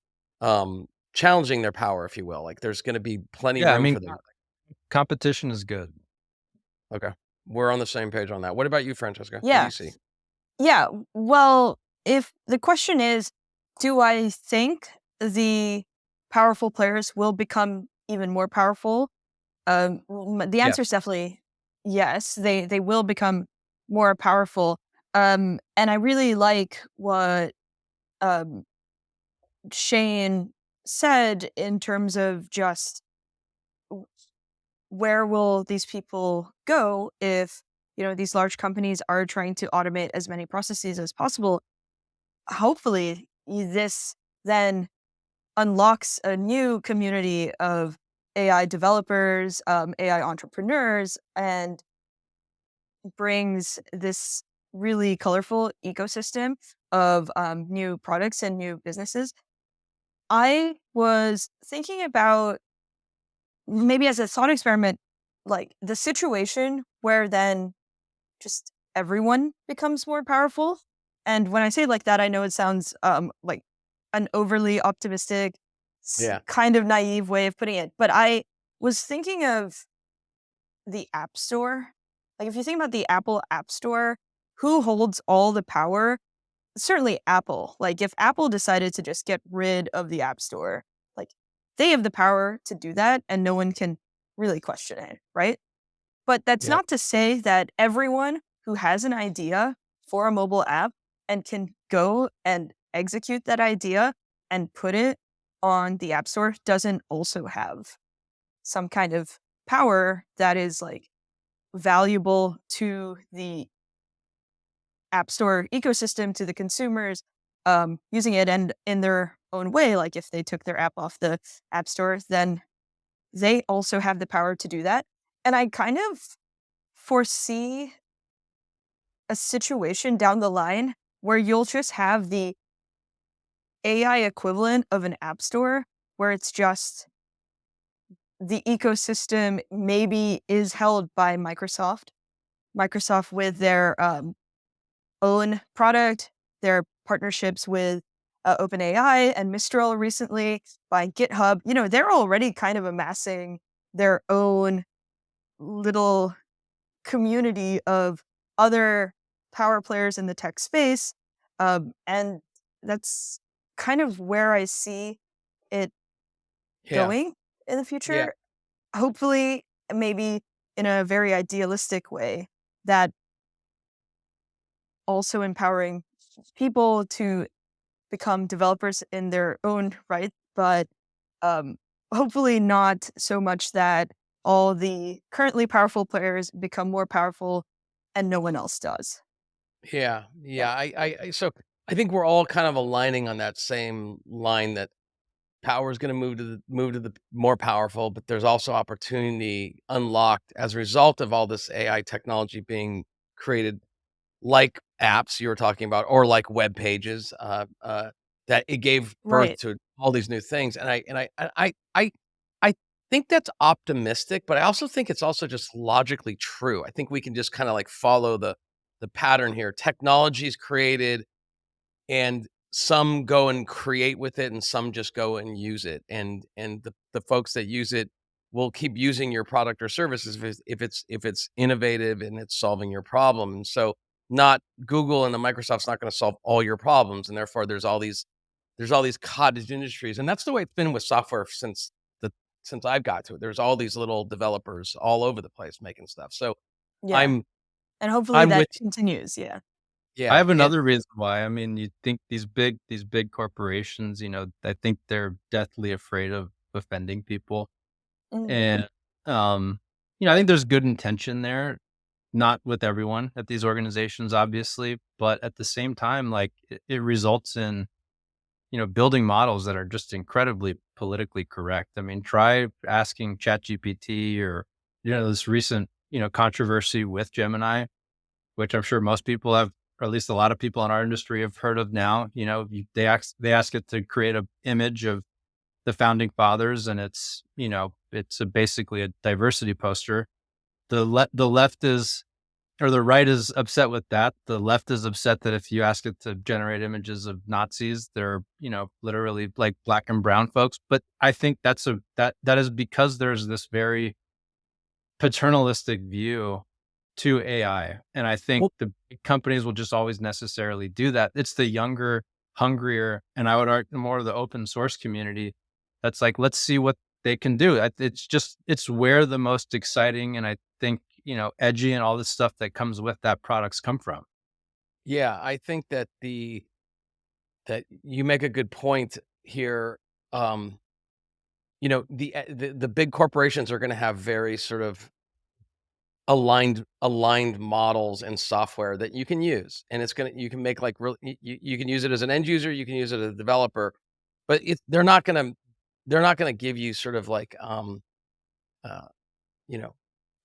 challenging their power, if you will. Like, there's gonna be plenty Yeah, I room mean, for them. competition is good. Okay. We're on the same page on that. What about you, Francesca? What do Yeah. you see? Yeah. Well, if the question is, do I think the powerful players will become even more powerful? The answer is Yes. definitely yes. They will become more powerful. And I really like what um, Shane said in terms of just where will these people go if these large companies are trying to automate as many processes as possible. Hopefully this then unlocks a new community of AI developers, AI entrepreneurs, and brings this really colorful ecosystem of new products and new businesses. I was thinking about, maybe as a thought experiment, like the situation where then just everyone becomes more powerful. And when I say it like that, I know it sounds like an overly optimistic, Yeah. kind of naive way of putting it. But I was thinking of the App Store. Like, if you think about the Apple App Store, who holds all the power? Certainly Apple. Like, if Apple decided to just get rid of the App Store, like, they have the power to do that and no one can really question it, right? But that's Yep. not to say that everyone who has an idea for a mobile app and can go and execute that idea and put it on the App Store doesn't also have some kind of power that is like valuable to the App Store ecosystem, to the consumers using it, and in their own way. Like, if they took their app off the App Store, then they also have the power to do that. And I kind of foresee a situation down the line where you'll just have the AI equivalent of an app store where it's just the ecosystem maybe is held by Microsoft. Microsoft with their own product, their partnerships with OpenAI and Mistral recently, by GitHub. They're already kind of amassing their own little community of other power players in the tech space. And that's kind of where I see it Yeah. going in the Yeah. future. Hopefully, maybe in a very idealistic way, that also empowering people to become developers in their own right, but um, hopefully not so much that all the currently powerful players become more powerful and no one else does. Yeah. Yeah. Yeah. So I think we're all kind of aligning on that same line that power is going to move to the more powerful, but there's also opportunity unlocked as a result of all this AI technology being created, like apps you were talking about, or like web pages, that it gave birth Right. to all these new things. And I think that's optimistic, but I also think it's also just logically true. I think we can just kind of like follow the pattern here. Technology is created, and some go and create with it, and some just go and use it. And the folks that use it will keep using your product or services if it's innovative and it's solving your problem. And so, not Google and the Microsoft's not going to solve all your problems, and therefore there's all these cottage industries, and that's the way it's been with software the since I've got to it. There's all these little developers all over the place making stuff. So Yeah. I'm And hopefully I'm that with continues. Yeah. I yeah, have another reason why. I mean, you think these big corporations, I think they're deathly afraid of offending people. Mhm. And, I think there's good intention there, not with everyone at these organizations, obviously, but at the same time, like it results in, building models that are just incredibly politically correct. I mean, try asking ChatGPT or, this recent, controversy with Gemini, which I'm sure most people have, or at least a lot of people in our industry have heard of now. They ask it to create a image of the founding fathers, and it's basically a diversity poster. The left is, or the right is upset with that. The left is upset that if you ask it to generate images of Nazis, they're, literally like black and brown folks. But I think that is because there's this very paternalistic view to AI. And I think Well, the big companies will just always necessarily do that. It's the younger, hungrier, and I would argue more of the open source community that's like, let's see what they can do. It's where the most exciting and I think, edgy and all this stuff that comes with that products come from. yeah, I think that that you make a good point here. Um, the big corporations are gonna have very sort of aligned models and software that you can use, and you can make, like, real you can use it as an end user, you can use it as a developer, but they're not gonna give you sort of like, uh, you know,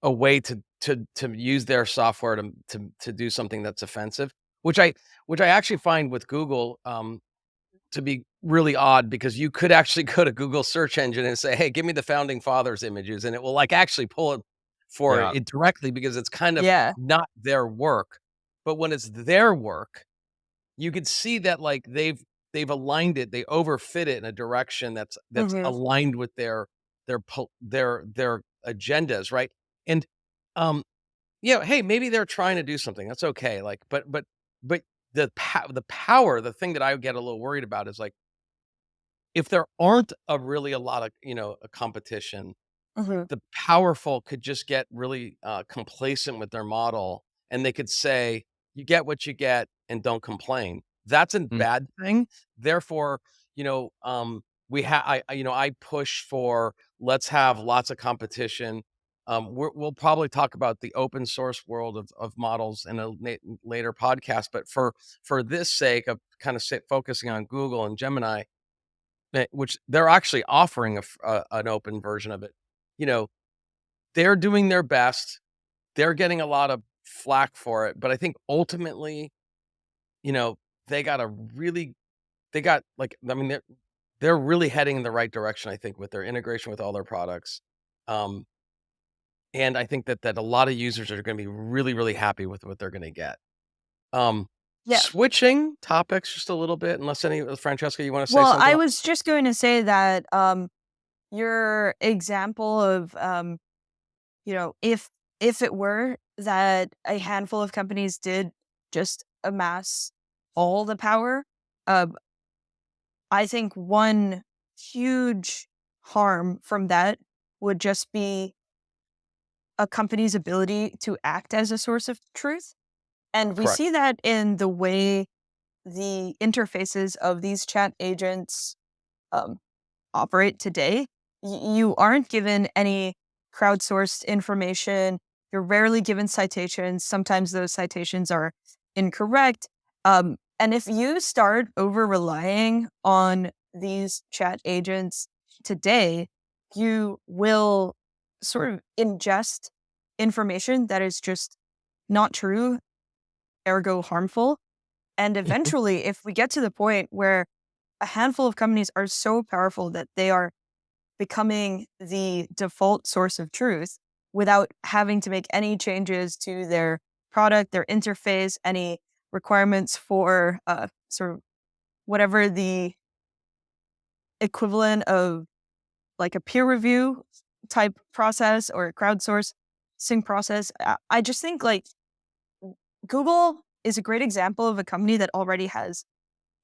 a way to use their software to do something that's offensive, which I actually find with Google, to be really odd because you could actually go to Google search engine and say, "Hey, give me the founding fathers images," and it will, like, actually pull it for Yeah. it directly because it's kind of Yeah. not their work. But when it's their work, you could see that, like, they've aligned it, they overfit it in a direction that's Mhm. aligned with their agendas, right? And, um, hey, maybe they're trying to do something, that's okay, like, but the power, the thing that I get a little worried about is, like, if there aren't a lot of, a competition, Mhm. the powerful could just get really, complacent with their model, and they could say, "You get what you get, and don't complain." That's a Mm. bad thing. Therefore, you know, um, I push for let's have lots of competition. We'll probably talk about the open source world of models in a later podcast, but for this sake of kind of focusing on Google and Gemini, which they're actually offering an open version of it. You know, they're doing their best. They're getting a lot of flack for it, but I think ultimately, you know, they got a really they got like I mean, they're really heading in the right direction, I think, with their integration with all their products. Um, and I think that a lot of users are gonna be really, really happy with what they're gonna get. Um, Yeah. Switching topics just a little bit, unless Francesca, you wanna say Well, something? I was just going to say that your example of if it were that a handful of companies did just amass all the power, uh, I think one huge harm from that would just be a company's ability to act as a source of truth. And we Correct. see that in the way the interfaces of these chat agents um, operate today. You aren't given any crowdsourced information. You're rarely given citations. Sometimes those citations are incorrect. And if you start over relying on these chat agents today, you will sort of ingest information that is just not true, ergo harmful. And Mhm. eventually, if we get to the point where a handful of companies are so powerful that they are becoming the default source of truth without having to make any changes to their product, their interface, any requirements for sort of whatever the equivalent of like a peer review type process or a crowdsourcing process. I just think like Google is a great example of a company that already has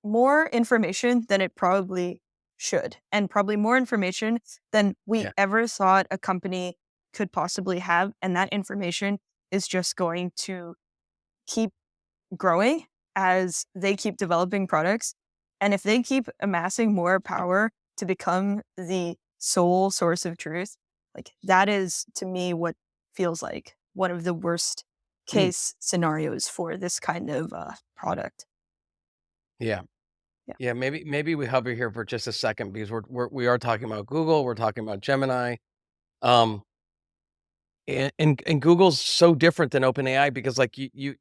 more information than it probably should, and probably more information than we Yeah. ever thought a company could possibly have. And that information is just going to keep growing as they keep developing products. And if they keep amassing more power to become the sole source of truth, Like that is to me what feels like one of the worst case scenarios for this kind of product. Yeah. Yeah. Yeah, maybe we hover here for just a second because we are talking about Google, we're talking about Gemini. Um, and Google's so different than OpenAI because, like, you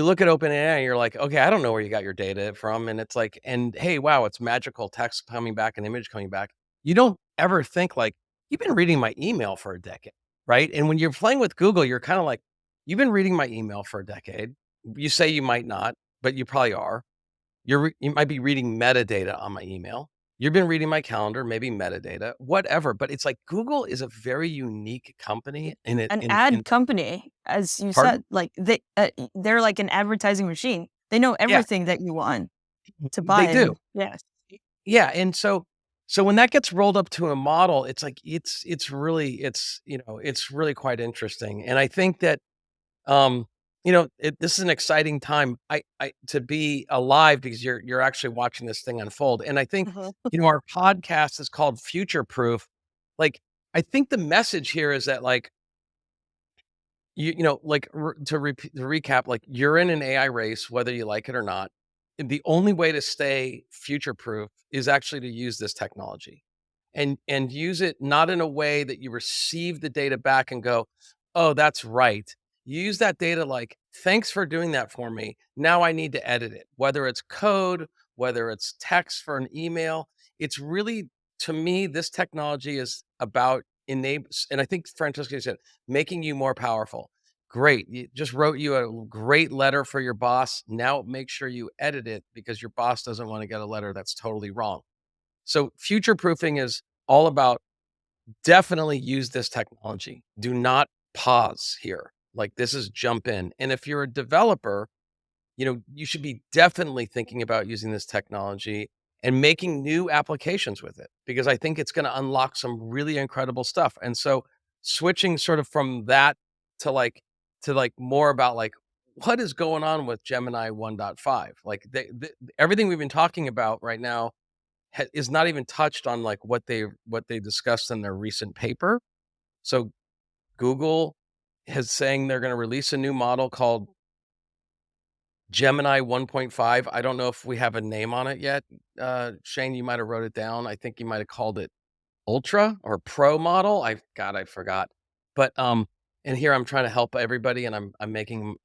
look at OpenAI and you're like, "Okay, I don't know where you got your data from," and it's like, and, "Hey, wow, it's magical text coming back, an image coming back." You don't ever think, like, "You've been reading my email for a decade," right? And when you're playing with Google, you're kinda like, "You've been reading my email for a decade." You say you might not, but you probably are. You might be reading metadata on my email. You've been reading my calendar, maybe metadata, whatever, but it's like Google is a very unique company in it An in ad company, as you pardon? said, like they're like an advertising machine. They know Yeah, everything that you want to buy, they do. and yes. Yeah, and so when that gets rolled up to a model, it's like it's really quite interesting, and I think that, um, this is an exciting time, I to be alive because you're actually watching this thing unfold, and I think, Mhm. our podcast is called Future Proof. Like, I think the message here is that, like, like, to recap, like, you're in an AI race, whether you like it or not, and the only way to stay future proof is actually to use this technology, and use it not in a way that you receive the data back and go, "Oh, that's right." You use that data like, "Thanks for doing that for me. Now I need to edit it." Whether it's code, whether it's text for an email, it's really, to me, this technology is about enables, and I think Francesca said, making you more powerful. Great. You just wrote you a great letter for your boss. Now make sure you edit it because your boss doesn't want to get a letter that's totally wrong. So future proofing is all about, definitely use this technology. Do not pause here. Like, this is jump in. And if you're a developer, you should be definitely thinking about using this technology and making new applications with it because I think it's going to unlock some really incredible stuff. And so switching sort of from that to like more about like what is going on with Gemini 1.5? Like everything we've been talking about right now is not even touched on like what they discussed in their recent paper. So Google is saying they're going to release a new model called Gemini 1.5. I don't know if we have a name on it yet. Shane, you might have wrote it down. I think you might have called it Ultra or Pro model. I forgot. But and here I'm trying to help everybody, and I'm making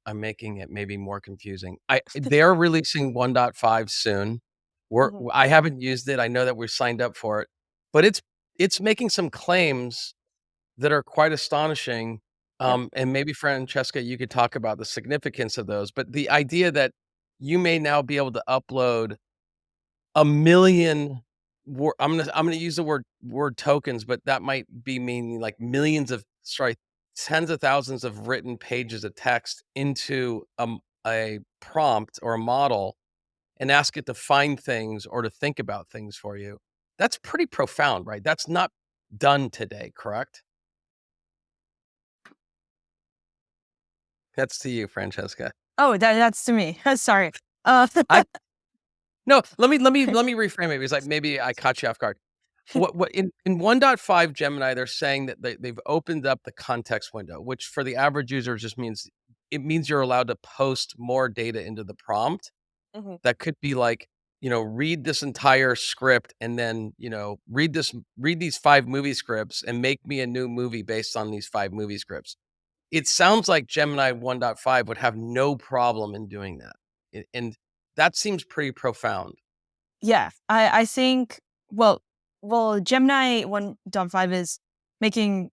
it maybe more confusing. They're releasing 1.5 soon. Mhm. I haven't used it. I know that we're signed up for it, but it's making some claims that are quite astonishing. Yep. And maybe Francesca, you could talk about the significance of those. But the idea that you may now be able to upload a million I'm gonna use the word tokens, but that might be meaning like millions of sorry, tens of thousands of written pages of text into a prompt or a model and ask it to find things or to think about things for you. That's pretty profound, right? That's not done today, correct? That's to you, Francesca. Oh, that's to me. Sorry. I No, let me reframe it because, like, maybe I caught you off guard. What in 1.5 Gemini, they're saying that they've opened up the context window, which for the average user just means it means you're allowed to post more data into the prompt. Mhm. That could be like, read this entire script and then, read these 5 movie scripts and make me a new movie based on these 5 movie scripts. It sounds like Gemini 1.5 would have no problem in doing that, and that seems pretty profound. Yeah, I think well Gemini 1.5 is making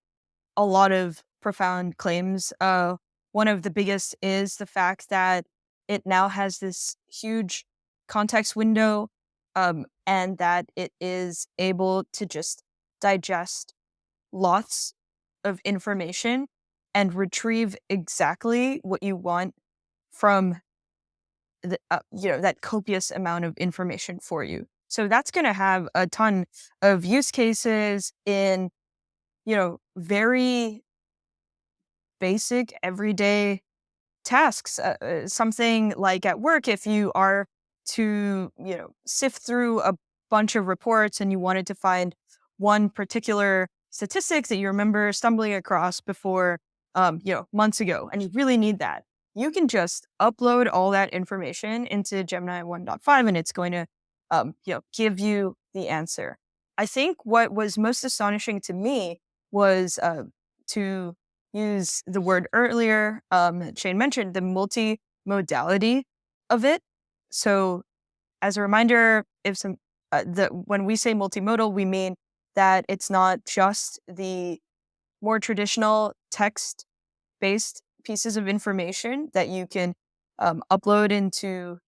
a lot of profound claims. One of the biggest is the fact that it now has this huge context window, and that it is able to just digest lots of information and retrieve exactly what you want from that copious amount of information for you. So that's going to have a ton of use cases in very basic everyday tasks. Something like at work, if you are to sift through a bunch of reports and you wanted to find one particular statistics that you remember stumbling across before, months ago, and you really need that, you can just upload all that information into Gemini 1.5 and it's going to, give you the answer. I think what was most astonishing to me was to use the word earlier, Shane mentioned the multi-modality of it. So, as a reminder, if some when we say multimodal, we mean that it's not just the more traditional text-based pieces of information that you can upload into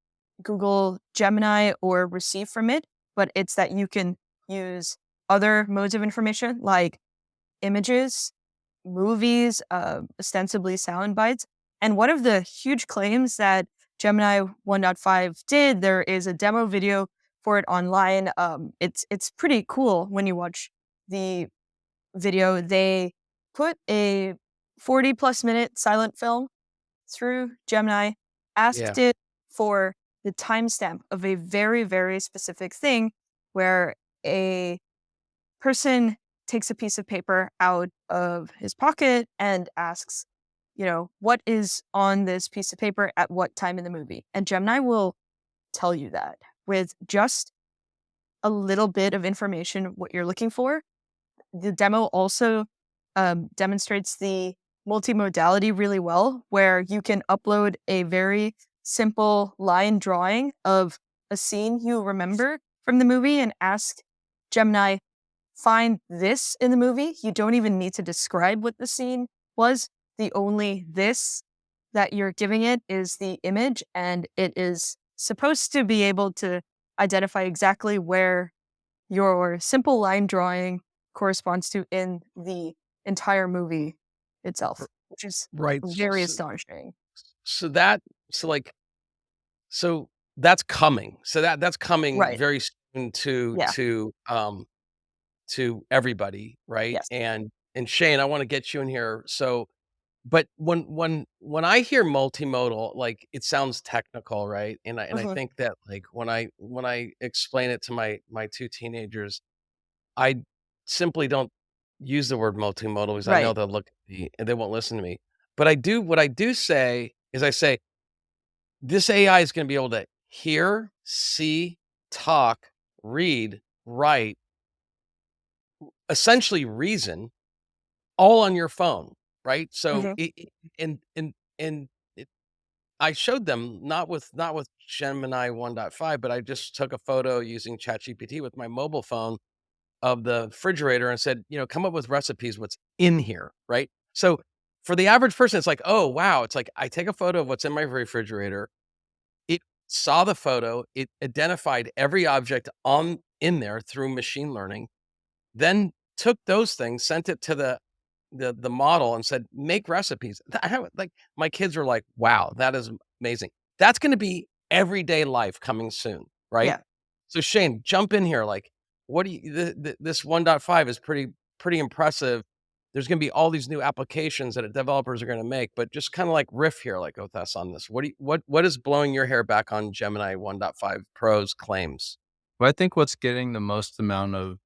Google Gemini or receive from it, but it's that you can use other modes of information like images, movies, ostensibly sound bites. And one of the huge claims that Gemini 1.5 did, there is a demo video for it online. It's pretty cool when you watch the video. They put a 40 plus minute silent film through Gemini, Yeah. asked it for the timestamp of a very, very specific thing where a person takes a piece of paper out of his pocket and asks, what is on this piece of paper at what time in the movie? And Gemini will tell you that with just a little bit of information, what you're looking for. The demo also demonstrates the multimodality really well, where you can upload a very simple line drawing of a scene you remember from the movie and ask Gemini, find this in the movie. You don't even need to describe what the scene was. The only this that you're giving it is the image, and it is supposed to be able to identify exactly where your simple line drawing corresponds to in the entire movie itself, which is Right. very astonishing. So that so like so that's coming. So that's coming Right. very soon Yeah. to everybody, right? Yes. And Shane, I want to get you in here. So but when I hear multimodal, like it sounds technical, right? And I Mhm. think that like when I explain it to my two teenagers, I simply don't use the word multimodal because I know Right. they'll look at me and they won't listen to me. But what I do say is I say this AI is going to be able to hear, see, talk, read, write, essentially reason all on your phone, right? So Mhm. and it, I showed them not with Gemini 1.5, but I just took a photo using ChatGPT with my mobile phone of the refrigerator and said, come up with recipes, what's in here, right? So for the average person, it's like, oh wow, it's like I take a photo of what's in my refrigerator. It saw the photo, it identified every object on in there through machine learning, then took those things, sent it to the model and said, "Make recipes." Like, my kids are like, "Wow, that is amazing." That's gonna be everyday life coming soon, right? Yeah. So, Shane, jump in here, like, what do you this 1.5 is pretty impressive. There's gonna be all these new applications that developers are gonna make, but just kinda, like, riff here, like, with us on this. What is blowing your hair back on Gemini 1.5 Pro's claims? Well, I think what's getting the most amount of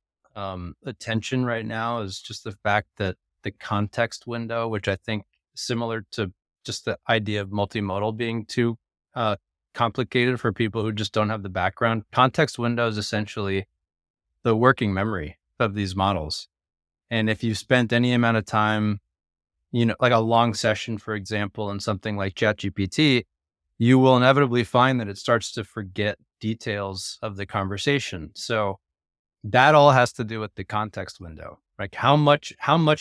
attention right now is just the fact that the context window, which I think similar to just the idea of multimodal being too uh, complicated for people who just don't have the background. Context window is essentially the working memory of these models. And if you've spent any amount of time, like a long session, for example, in something like ChatGPT, you will inevitably find that it starts to forget details of the conversation. So that all has to do with the context window. Like how much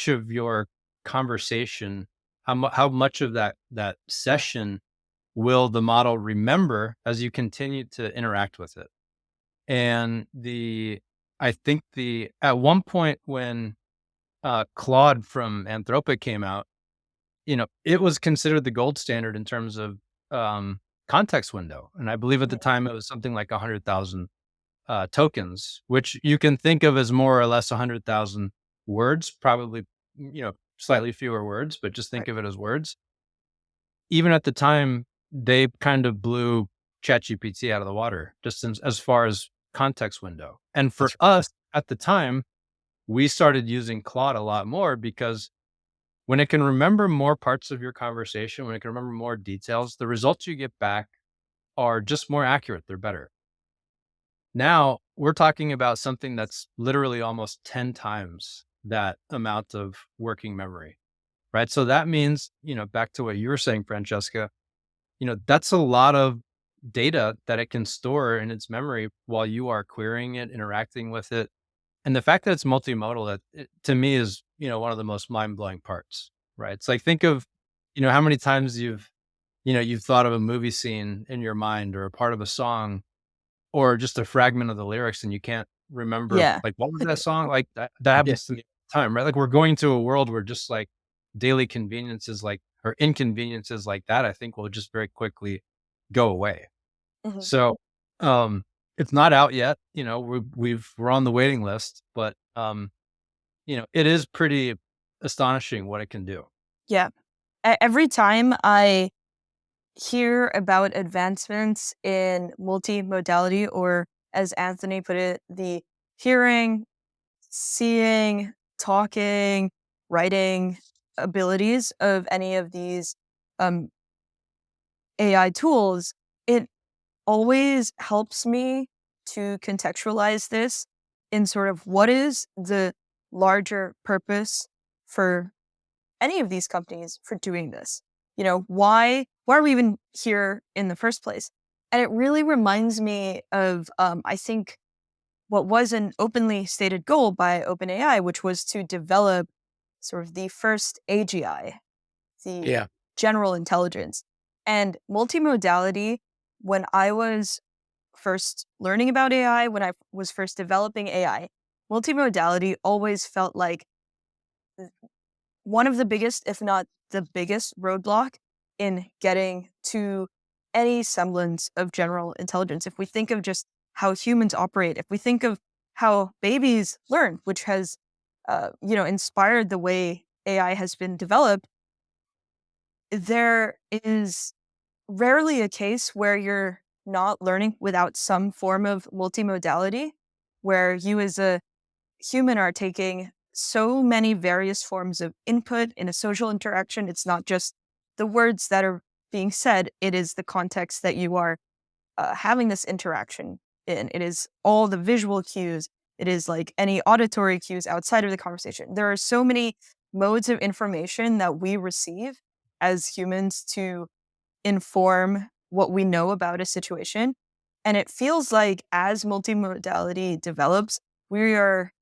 of your conversation, how much of that session will the model remember as you continue to interact with it? And I think the at one point when Claude from Anthropic came out, it was considered the gold standard in terms of context window, and I believe at the Mhm. time it was something like 100,000 tokens, which you can think of as more or less 100,000 words, probably, slightly fewer words, but just think Right. of it as words. Even at the time, they kind of blew ChatGPT out of the water, just as far as context window. And for That's us at the time, we started using Claude a lot more because when it can remember more parts of your conversation, when it can remember more details, the results you get back are just more accurate. They're better. Now we're talking about something that's literally almost 10 times that amount of working memory, right? So that means, back to what you were saying, Francesca, that's a lot of data that it can store in its memory while you are querying it, interacting with it. And the fact that it's multimodal, to me is, one of the most mind-blowing parts, right? It's like, think of, how many times you've thought of a movie scene in your mind or a part of a song or just a fragment of the lyrics and you can't remember, Yeah. like, what was that song? Like that Yeah. happens to me all the time, right? Like we're going to a world where just like daily conveniences like or inconveniences like that, I think will just very quickly go away. Mhm. So it's not out yet. We're on the waiting list, but it is pretty astonishing what it can do. Yeah. Every time I hear about advancements in multimodality, or as Anthony put it, the hearing, seeing, talking, writing abilities of any of these um, AI tools, it always helps me to contextualize this in sort of what is the larger purpose for any of these companies for doing this. Why are we even here in the first place? And it really reminds me of I think what was an openly stated goal by OpenAI, which was to develop sort of the first AGI, the Yeah. general intelligence. And multimodality, when I was first learning about AI, when I was first developing AI, multimodality always felt like one of the biggest, if not the biggest roadblock in getting to any semblance of general intelligence. If we think of just how humans operate, if we think of how babies learn, which has, inspired the way AI has been developed, there is rarely a case where you're not learning without some form of multimodality, where you as a human are taking so many various forms of input in a social interaction. It's not just the words that are being said, it is the context that you are having this interaction in. It is all the visual cues, it is like any auditory cues outside of the conversation. There are so many modes of information that we receive as humans to inform what we know about a situation. And it feels like as multimodality develops, we are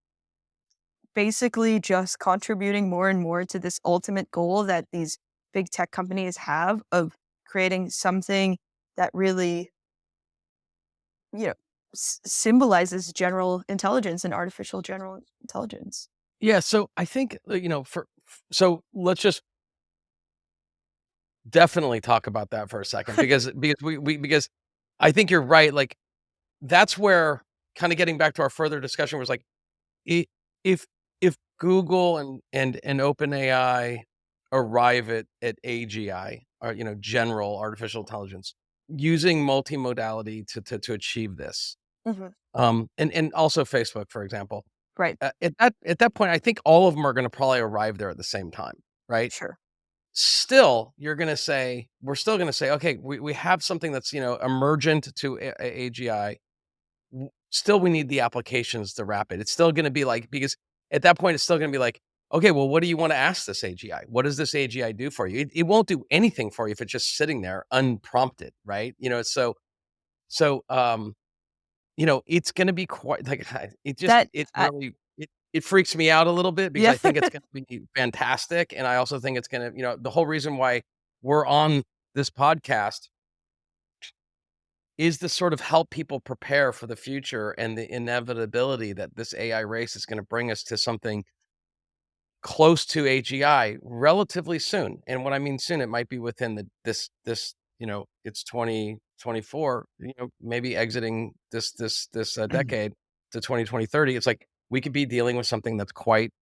basically just contributing more and more to this ultimate goal that these big tech companies have of creating something that really, you know, symbolizes general intelligence and artificial general intelligence. Yeah, so I think, so let's just definitely talk about that for a second because I think you're right, like, that's where kinda getting back to our further discussion was like, I if if Google and OpenAI arrive at AGI, or, general artificial intelligence, using multimodality to achieve this, Mhm. and also Facebook, for example. Right. At that point, I think all of them are gonna probably arrive there at the same time, right? Sure. Still, we're still gonna say, "Okay, we have something that's, emergent to AGI. Still, we need the applications to wrap it." It's still gonna be like, because at that point, it's still gonna be like, "Okay, well, what do you wanna ask this AGI? What does this AGI do for you?" It won't do anything for you if it's just sitting there unprompted, right? So, it's gonna be quite like, That it really it freaks me out a little bit because yeah. I think it's gonna be fantastic, and I also think it's gonna, the whole reason why we're on this podcast is to sort of help people prepare for the future and the inevitability that this AI race is gonna bring us to something close to AGI relatively soon. And when I mean soon, it might be within this, it's 2024, maybe exiting this decade to 2030. It's like we could be dealing with something that's quite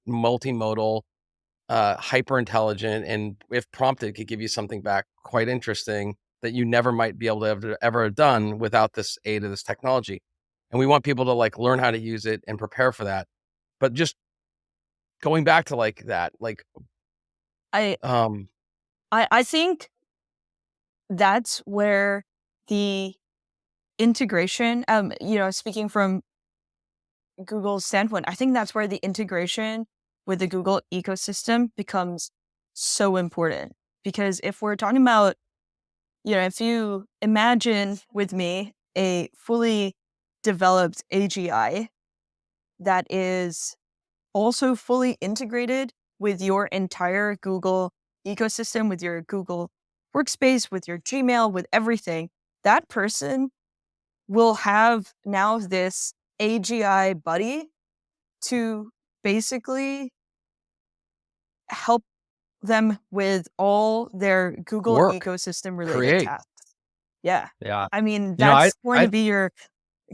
multimodal, hyper intelligent, and if prompted, could give you something back quite interesting that you never might be able to ever have done without this aid of this technology. And we want people to like learn how to use it and prepare for that. But just going back to like that, like, I um, I think that's where the integration, speaking from Google's standpoint, I think that's where the integration with the Google ecosystem becomes so important. Because if we're talking about, if you imagine with me a fully developed AGI that is also fully integrated with your entire Google ecosystem, with your Google workspace, with your Gmail, with everything, that person will have now this AGI buddy to basically help them with all their Google work, ecosystem related create. tasks. Yeah. Yeah. I mean, You know, that's going to I be your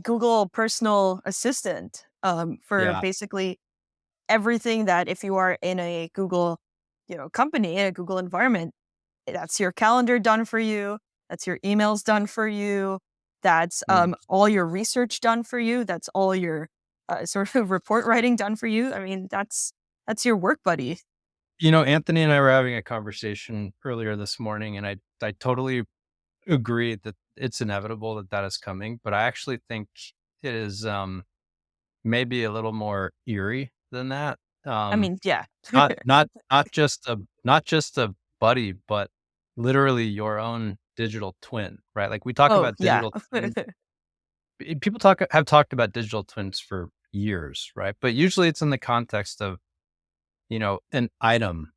Google personal assistant for yeah. basically everything that if you are in a Google, company, in a Google environment, that's your calendar done for you. That's your emails done for you. That's Mm. all your research done for you. That's all your sort of report writing done for you. I mean, that's your work buddy. You know, Anthony and I were having a conversation earlier this morning, and I totally agree that it's inevitable that that is coming, but I actually think it is, maybe a little more eerie than that. I Um, mean, yeah. not just a buddy, but literally your own digital twin, right? Like, we talk Oh, about yeah. digital twins. People have talked about digital twins for years, right? But usually it's in the context of, an item,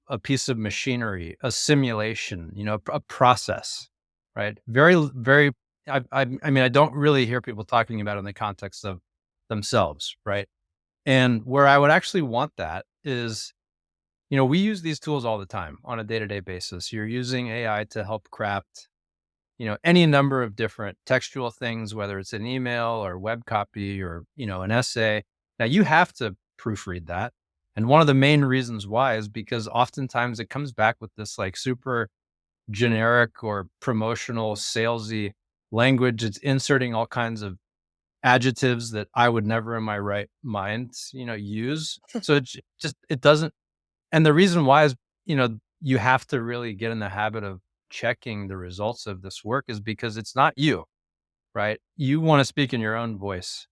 a piece of machinery, a simulation, a process, right? Very. I mean, I don't really hear people talking about it in the context of themselves, right? And where I would actually want that is, we use these tools all the time on a day to day basis. You're using AI to help craft, any number of different textual things, whether it's an email or web copy or, an essay. Now you have to proofread that. And one of the main reasons why is because oftentimes it comes back with this like super generic or promotional, salesy language. It's inserting all kinds of adjectives that I would never in my right mind, use. So it doesn't. And the reason why is, you have to really get in the habit of checking the results of this work is because it's not you, right? You want to speak in your own voice.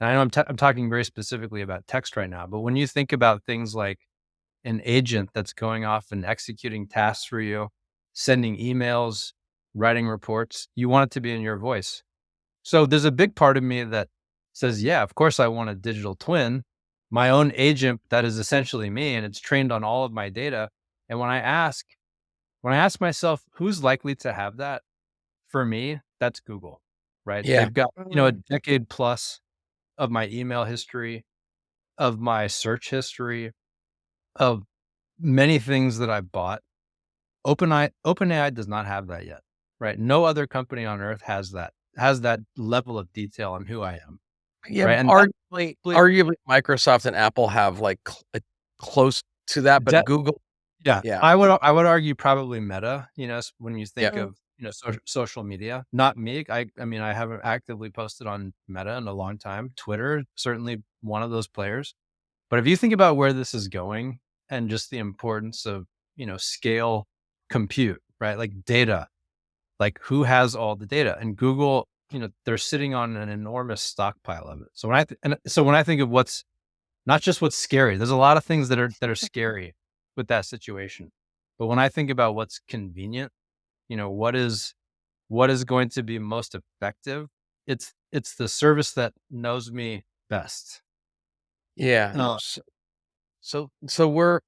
And I know I'm talking very specifically about text right now, but when you think about things like an agent that's going off and executing tasks for you, sending emails, writing reports, you want it to be in your voice. So there's a big part of me that says, yeah, of course I want a digital twin, my own agent that is essentially me and it's trained on all of my data. And when I ask myself who's likely to have that, for me, that's Google, right? Yeah. They've got, a Mm. decade plus of my email history, of my search history, of many things that I bought. OpenAI does not have that yet, right? No other company on earth has that level of detail on who I am, Yeah, right? And arguably, Microsoft and Apple have, like, close to that, but that Google. yeah, Yeah. I would argue probably Meta, when you Yeah. think of, social media, not me. I mean, I haven't actively posted on Meta in a long time. Twitter, certainly one of those players. But if you think about where this is going and just the importance of, scale compute, right? Like data, like who has all the data? And Google, they're sitting on an enormous stockpile of it. So when I think of what's not just what's scary, there's a lot of things that are scary with that situation. But when I think about what's convenient, what is going to be most effective, it's the service that knows me best. Yeah. Uh, So we're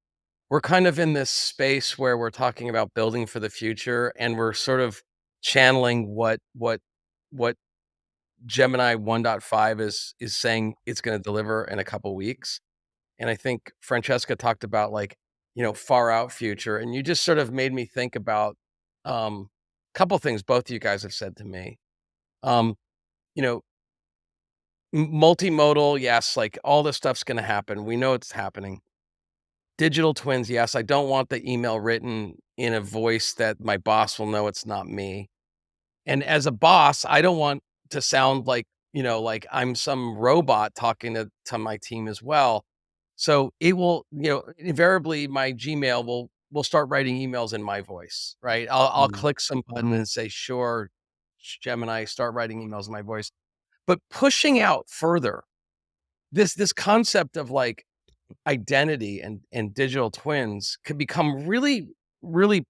kind of in this space where we're talking about building for the future, and we're sort of channeling what Gemini 1.5 is saying it's gonna deliver in a couple weeks. And I think Francesca talked about, like, far out future, and you just sort of made me think about, couple things both of you guys have said to me. Um, you know, multimodal, yes, like, all this stuff's gonna happen. We know it's happening. Digital twins, yes, I don't want the email written in a voice that my boss will know it's not me. And as a boss, I don't want to sound like like I'm some robot talking to my team as well. So it will, invariably my Gmail will start writing emails in my voice, right? I'll Mm. click some button and say, sure, Gemini, start writing emails in my voice. But pushing out further, this concept of like identity and digital twins could become really, really,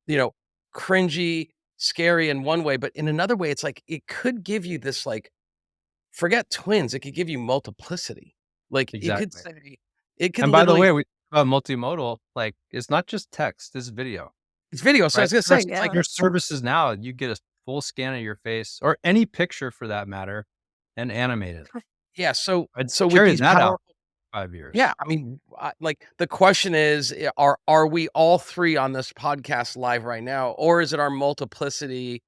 you know, cringy, scary in one way, but in another way, it's like it could give you this like forget twins, it could give you multiplicity. Like it could Exactly. say, it could And by the literally way, we multimodal, like, it's not just text, it's video, it's video. So I right? was gonna say, There's it's like Yeah. there's services now, you get a full scan of your face or any picture for that matter and animate it. yeah. So I'd so with carry these that power out 5 years. yeah, I mean, like the question is, are we all three on this podcast live right now, or is it our multiplicity,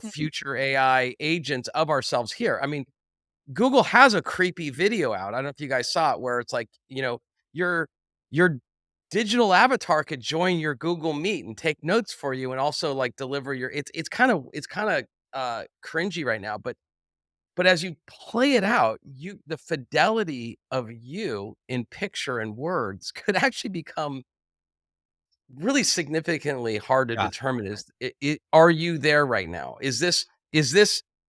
future AI agents of ourselves here? I mean, Google has a creepy video out. I don't know if you guys saw it, where it's like, your your digital avatar could join your Google Meet and take notes for you, and also like deliver your. It's kind of cringy right now, but as you play it out, the fidelity of you in picture and words could actually become really significantly hard to Yeah. determine. Are you there right now? Is this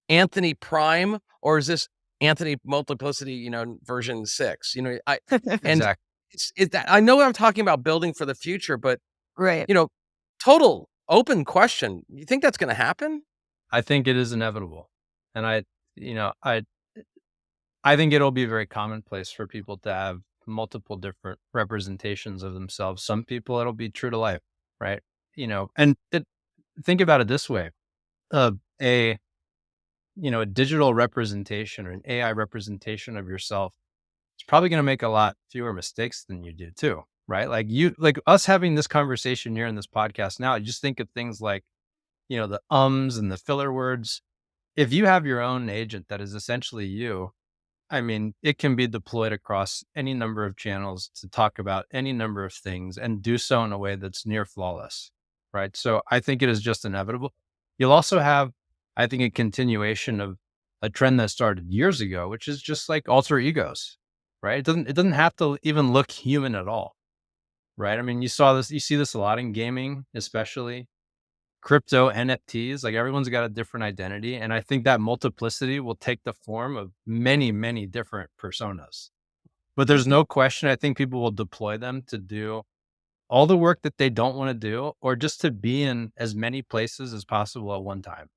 Anthony Prime, or is this Anthony Multiplicity, version 6? And Exactly. it's that I know I'm talking about building for the future, but Right. you know, total open question. You think that's gonna happen? I think it is inevitable. And you know, I think it'll be very commonplace for people to have multiple different representations of themselves. Some people it'll be true to life, right? Think about it this way: uh, a a digital representation or an AI representation of yourself is probably going to make a lot fewer mistakes than you do too, right? Like us having this conversation here in this podcast now. Just think of things like the ums and the filler words. If you have your own agent that is essentially you, I mean, it can be deployed across any number of channels to talk about any number of things and do so in a way that's near flawless, right? So I think it is just inevitable. You'll also have, I think, a continuation of a trend that started years ago, which is just like alter egos, right? It doesn't have to even look human at all, right? I mean, you see this a lot in gaming, especially crypto NFTs, like everyone's got a different identity. And I think that multiplicity will take the form of many, many different personas. But there's no question, I think people will deploy them to do all the work that they don't want to do, or just to be in as many places as possible at one time.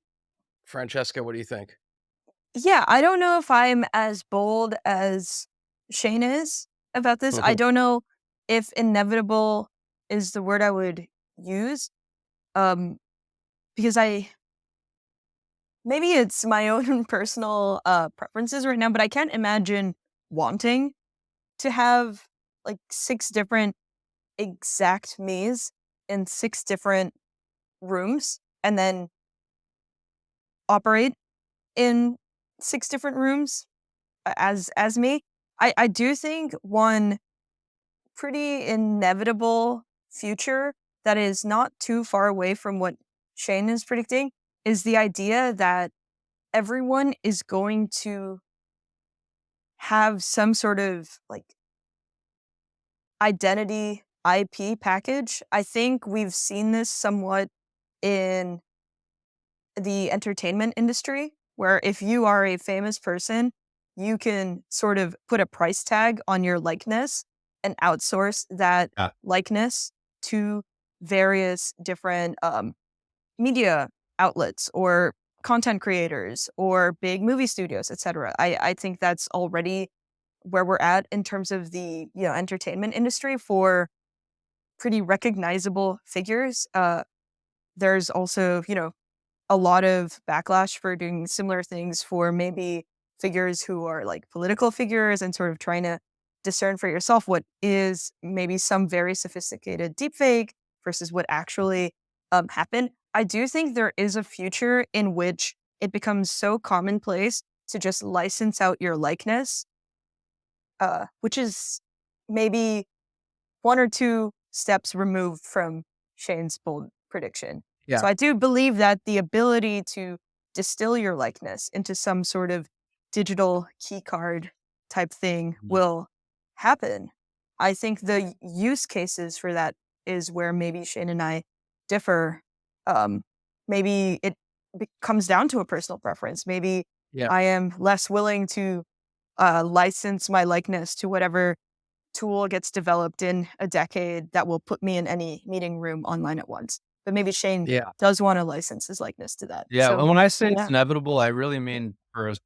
Francesca, what do you think? Yeah, I don't know if I'm as bold as Shane is about this. I don't know if inevitable is the word I would use. Um, because maybe it's my own personal preferences right now, but I can't imagine wanting to have like 6 different exact me's in 6 different rooms and then operate in 6 different rooms as me. I do think one pretty inevitable future that is not too far away from what Shane is predicting is the idea that everyone is going to have some sort of like identity IP package. I think we've seen this somewhat in the entertainment industry, where if you are a famous person, you can sort of put a price tag on your likeness and outsource that Yeah. likeness to various different media outlets or content creators or big movie studios, etc. I think that's already where we're at in terms of the entertainment industry for pretty recognizable figures. There's also a lot of backlash for doing similar things for maybe figures who are like political figures and sort of trying to discern for yourself what is maybe some very sophisticated deepfake versus what actually happened. I do think there is a future in which it becomes so commonplace to just license out your likeness, which is maybe 1 or 2 steps removed from Shane's bold prediction. Yeah. So I do believe that the ability to distill your likeness into some sort of digital key card type thing Mhm. will happen. I think the use cases for that is where maybe Shane and I differ. Um, Maybe it comes down to a personal preference. Maybe Yeah. I am less willing to license my likeness to whatever tool gets developed in a decade that will put me in any meeting room online at once. But maybe Shane Yeah. does want to license his likeness to that. Yeah, and So when I say it's yeah. inevitable, I really mean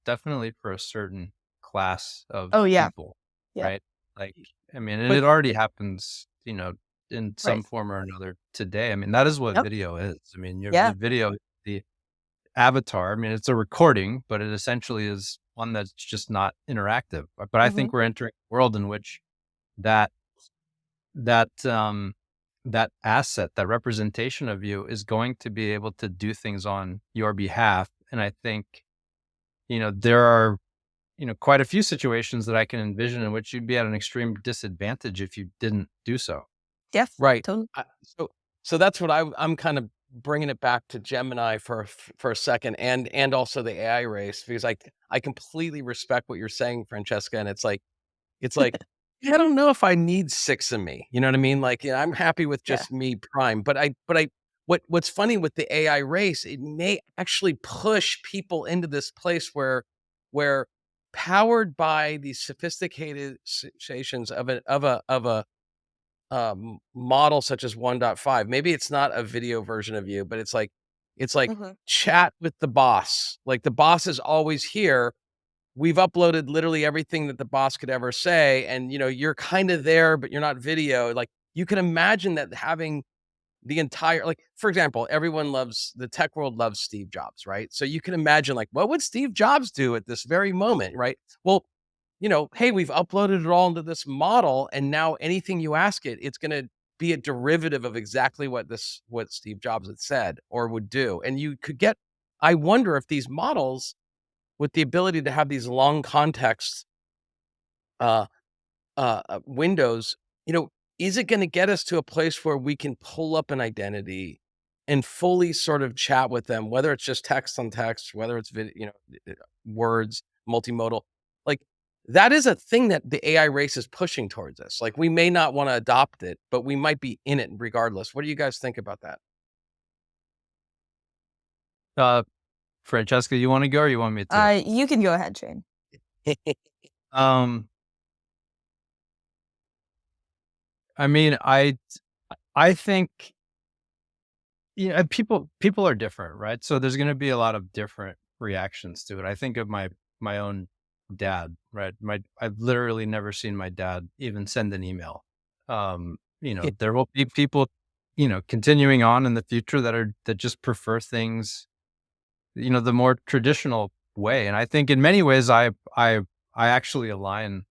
definitely for a certain class of Oh yeah. people, Yeah. right? Like, I mean, and But it already happens, in Right. some form or another today. I mean, that is what Yep. video is. I mean, the Yeah. video, the avatar, I mean, it's a recording, but it essentially is one that's just not interactive. But I Hmm. think we're entering a world in which that that that asset, that representation of you is going to be able to do things on your behalf. And I think, there are, quite a few situations that I can envision in which you'd be at an extreme disadvantage if you didn't do so. Yeah. right. Totally. So that's what I'm kind of bringing it back to Gemini for a second, and also the AI race, because I completely respect what you're saying, Francesca, and it's like, I don't know if I need 6 of me, you know what I mean? Like, I'm happy with Yeah. just me prime, but what's funny with the AI race, it may actually push people into this place where powered by these sophisticated situations of a model such as 1.5, maybe it's not a video version of you, but it's like Hmm. chat with the boss. Like, the boss is always here. We've uploaded literally everything that the boss could ever say, and, you're kinda there, but you're not video. Like, you can imagine that having the entire, like, for example, everyone loves the tech world loves Steve Jobs, right? So you can imagine, like, what would Steve Jobs do at this very moment, right? Well, hey, we've uploaded it all into this model, and now anything you ask it, it's gonna be a derivative of exactly what Steve Jobs had said or would do. And you could get I wonder if these models, with the ability to have these long contexts, uh, windows, you know, is it gonna get us to a place where we can pull up an identity and fully sort of chat with them, whether it's just text on text, whether it's words, multimodal, like, that is a thing that the AI race is pushing towards us. Like, we may not wanna adopt it, but we might be in it regardless. What do you guys think about that? Uh, Francesca, you want to go or you want me to? You can go ahead, Shane. Um, I mean, I think, people are different, right? So there's going to be a lot of different reactions to it. I think of my own dad, right? I've literally never seen my dad even send an email. There will be people, continuing on in the future that just prefer things, the more traditional way. And I think in many ways, I actually align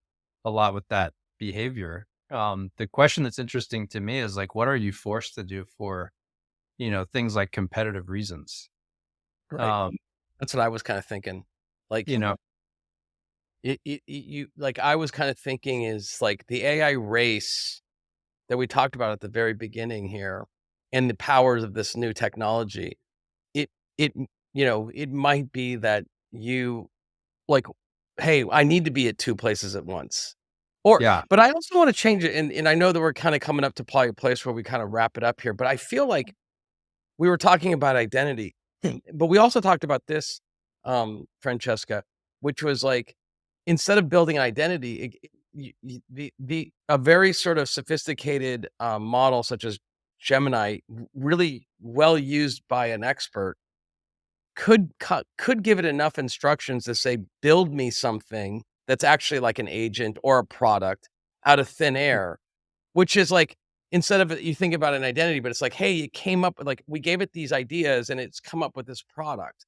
a lot with that behavior. The question that's interesting to me is like, what are you forced to do for, things like competitive reasons? Right. Um, That's what I was kinda thinking. Like, you know, I was kinda thinking is, like, the AI race that we talked about at the very beginning here, and the powers of this new technology, it it might be that you, like, "Hey, I need to be at 2 places at once." yeah, But I also wanna change it, and I know that we're kinda coming up to probably a place where we kinda wrap it up here, but I feel like we were talking about identity, but we also talked about this, Francesca, which was like, instead of building identity, the a very sort of sophisticated model such as Gemini, really well used by an expert, could give it enough instructions to say, build me something that's actually like an agent or a product out of thin air, which is like, instead of you think about an identity, but it's like, "Hey, it came up with, like, we gave it these ideas and it's come up with this product,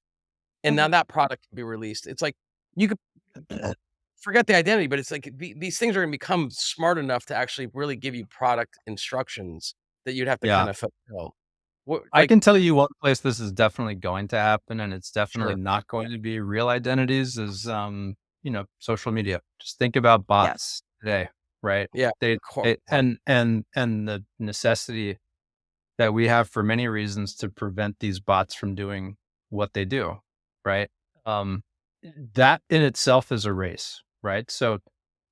and now Hmm. that product can be released." It's like, you could forget the identity, but it's like these things are gonna become smart enough to actually really give you product instructions that you'd have to yeah. kind of fulfill. What, I like, can tell you one place this is definitely going to happen, and it's definitely sure. not going to be real identities is, social media. Just think about Yeah. bots today, right? Yeah. They, and the necessity that we have for many reasons to prevent these bots from doing what they do, right? Um, that in itself is a race, right? So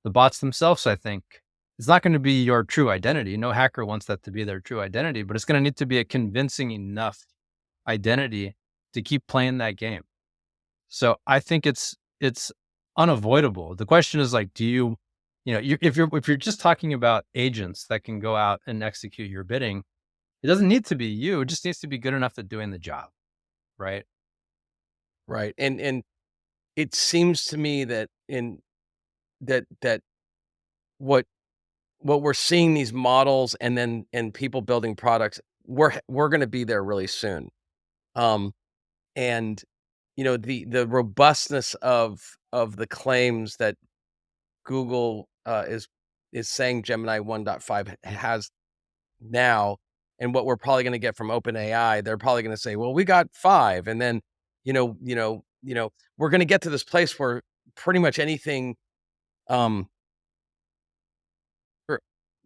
the bots themselves, I think, it's not going to be your true identity. No hacker wants that to be their true identity, but it's going to need to be a convincing enough identity to keep playing that game. So I think it's unavoidable. The question is like, do you, if you're just talking about agents that can go out and execute your bidding, it doesn't need to be you. It just needs to be good enough at doing the job, right? Right. And it seems to me that in that what we're seeing these models and people building products, we're going to be there really soon. Um, and the robustness of the claims that Google is saying Gemini 1.5 has now, and what we're probably going to get from OpenAI, they're probably going to say, "Well, we got 5," and then we're going to get to this place where pretty much anything um or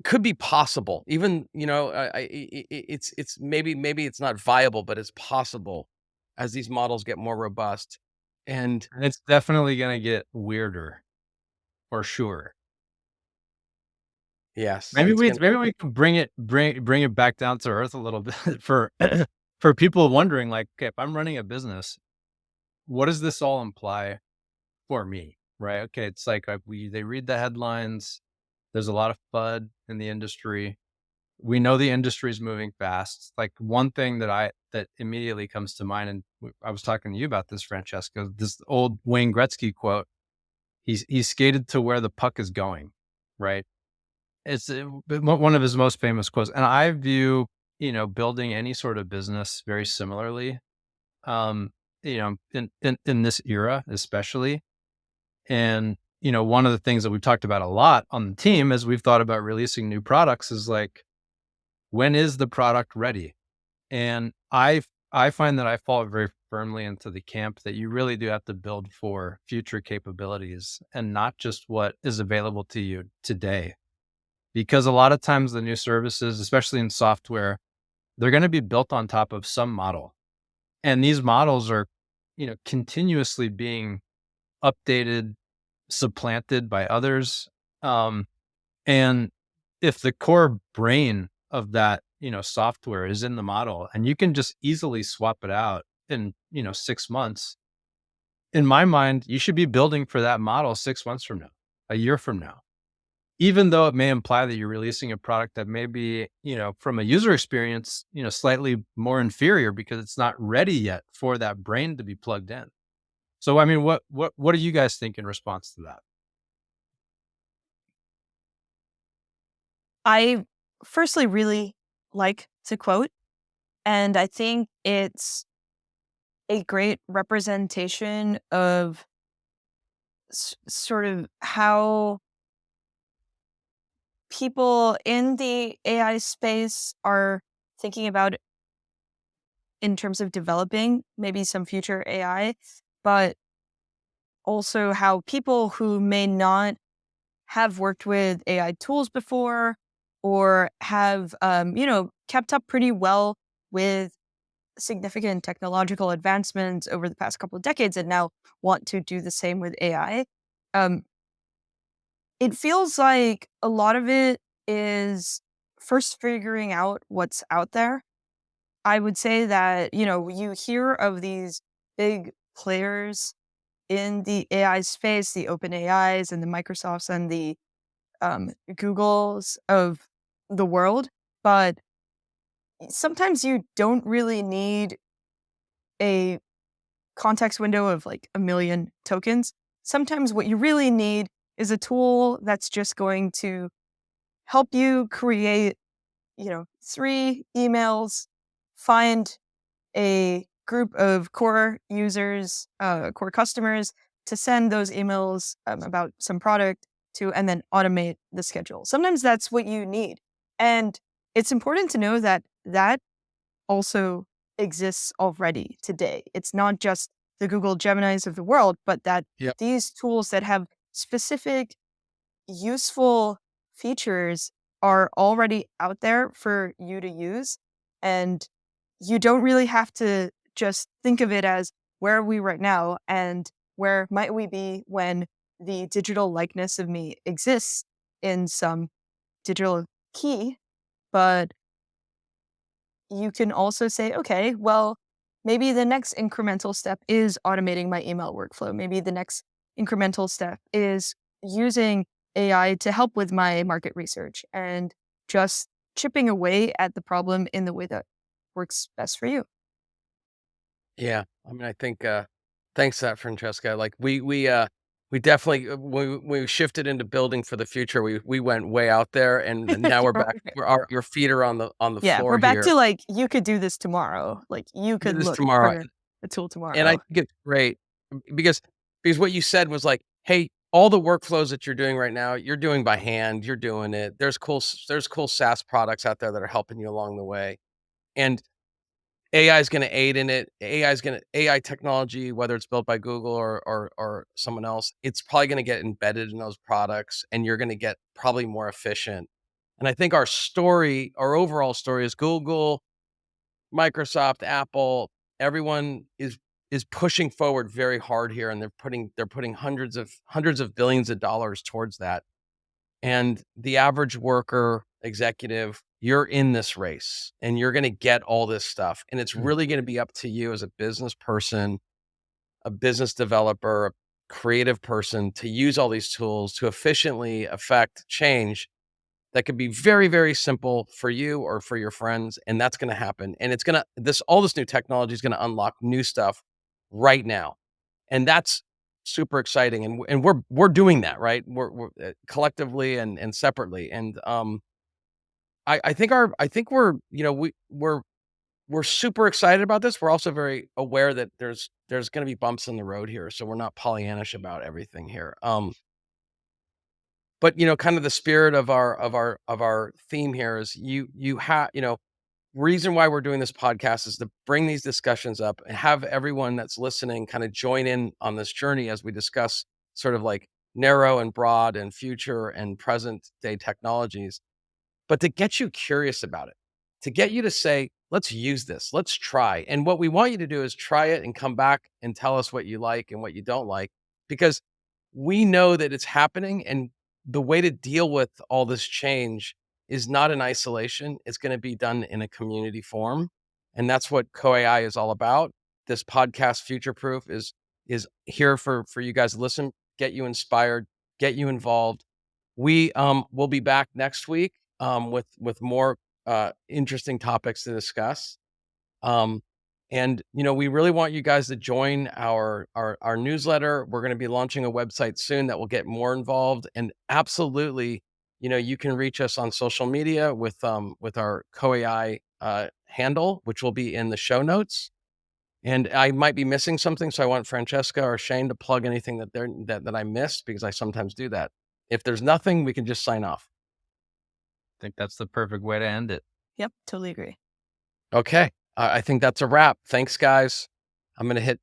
could be possible. Even it's maybe it's not viable, but it's possible as these models get more robust. And And it's definitely going to get weirder for sure. yes, Maybe it's we gonna. maybe we can bring it back down to earth a little bit for for people wondering like, okay, if I'm running a business, what does this all imply for me? Right? Okay, it's like they read the headlines. There's a lot of FUD in the industry. We know the industry is moving fast. Like one thing that immediately comes to mind, and I was talking to you about this, Francesca. This old Wayne Gretzky quote. He skated to where the puck is going, right? It's one of his most famous quotes, and I view building any sort of business very similarly. Um, in this era, especially, and one of the things that we've talked about a lot on the team as we've thought about releasing new products is like, when is the product ready? And I find that I fall very firmly into the camp that you really do have to build for future capabilities and not just what is available to you today. Because a lot of times the new services, especially in software, they're going to be built on top of some model. And these models are, continuously being updated, supplanted by others. Um, and if the core brain of that, software is in the model and you can just easily swap it out in, 6 months, in my mind, you should be building for that model 6 months from now, a year from now, even though it may imply that you're releasing a product that may be, from a user experience, slightly more inferior because it's not ready yet for that brain to be plugged in. So, I mean, what do you guys think in response to that? I firstly really like to quote, and I think it's a great representation of sort of how people in the AI space are thinking about it in terms of developing maybe some future AI, but also how people who may not have worked with AI tools before or have, kept up pretty well with significant technological advancements over the past couple of decades and now want to do the same with AI. Um, it feels like a lot of it is first figuring out what's out there. I would say that, you hear of these big players in the AI space, the OpenAIs and the Microsofts and the Googles of the world, but sometimes you don't really need a context window of like a million tokens. Sometimes what you really need is a tool that's just going to help you create, 3 emails, find a group of core users, core customers to send those emails about some product to, and then automate the schedule. Sometimes that's what you need. And it's important to know that that also exists already today. It's not just the Google Geminis of the world, but that Yep. these tools that have specific useful features are already out there for you to use. And you don't really have to just think of it as where are we right now and Where might we be when the digital likeness of me exists in some digital key, but you can also say, okay, well, maybe the next incremental step is automating my email workflow. Maybe the next incremental step is using AI to help with my market research and just chipping away at the problem in the way that works best for you. Yeah, I mean, I think, thanks for that, Francesca. Like we definitely we shifted into building for the future. We went way out there, and now we're back. Right. We're our your feet are on the Yeah, floor we're back here. to like you could do this tomorrow. Like you Do could this look tomorrow, for a tool and I tomorrow. think it's great because what you said was like, hey, all the workflows that you're doing right now, you're doing by hand. You're doing it. There's cool SaaS products out there that are helping you along the way, and AI is gonna aid in it. AI technology, whether it's built by Google or someone else, it's probably gonna get embedded in those products, and you're gonna get probably more efficient. And I think our overall story is Google, Microsoft, Apple, everyone is pushing forward very hard here, and they're putting hundreds of billions of dollars towards that. And the average worker, executive, you're in this race and you're going to get all this stuff. And it's Mm. really going to be up to you as a business person, a business developer, a creative person to use all these tools to efficiently affect change that could be very, very simple for you or for your friends. And that's going to happen. And it's going to, all this new technology is going to unlock new stuff right now. And that's super exciting. And we're doing that, right? We're collectively and separately. And I think we're, we're super excited about this. We're also very aware that there's going to be bumps in the road here. So we're not Pollyannish about everything here. But kind of the spirit of our theme here is you have, reason why we're doing this podcast is to bring these discussions up and have everyone that's listening kind of join in on this journey as we discuss sort of like narrow and broad and future and present day technologies, but to get you curious about it, to get you to say, let's use this, let's try. And what we want you to do is try it and come back and tell us what you like and what you don't like, because we know that it's happening. And the way to deal with all this change is not in isolation. It's going to be done in a community form. And that's what Co-AI is all about. This podcast Future Proof is here for you guys to listen, get you inspired, get you involved. We will be back next week with more interesting topics to discuss. Um, and we really want you guys to join our newsletter. We're going to be launching a website soon that will get more involved. And absolutely, you can reach us on social media with our CoAI handle, which will be in the show notes. And I might be missing something, so I want Francesca or Shane to plug anything that I missed, because I sometimes do that. If there's nothing, we can just sign off. I think that's the perfect way to end it. Yep, totally agree. Okay. I think that's a wrap. Thanks, guys. I'm going to hit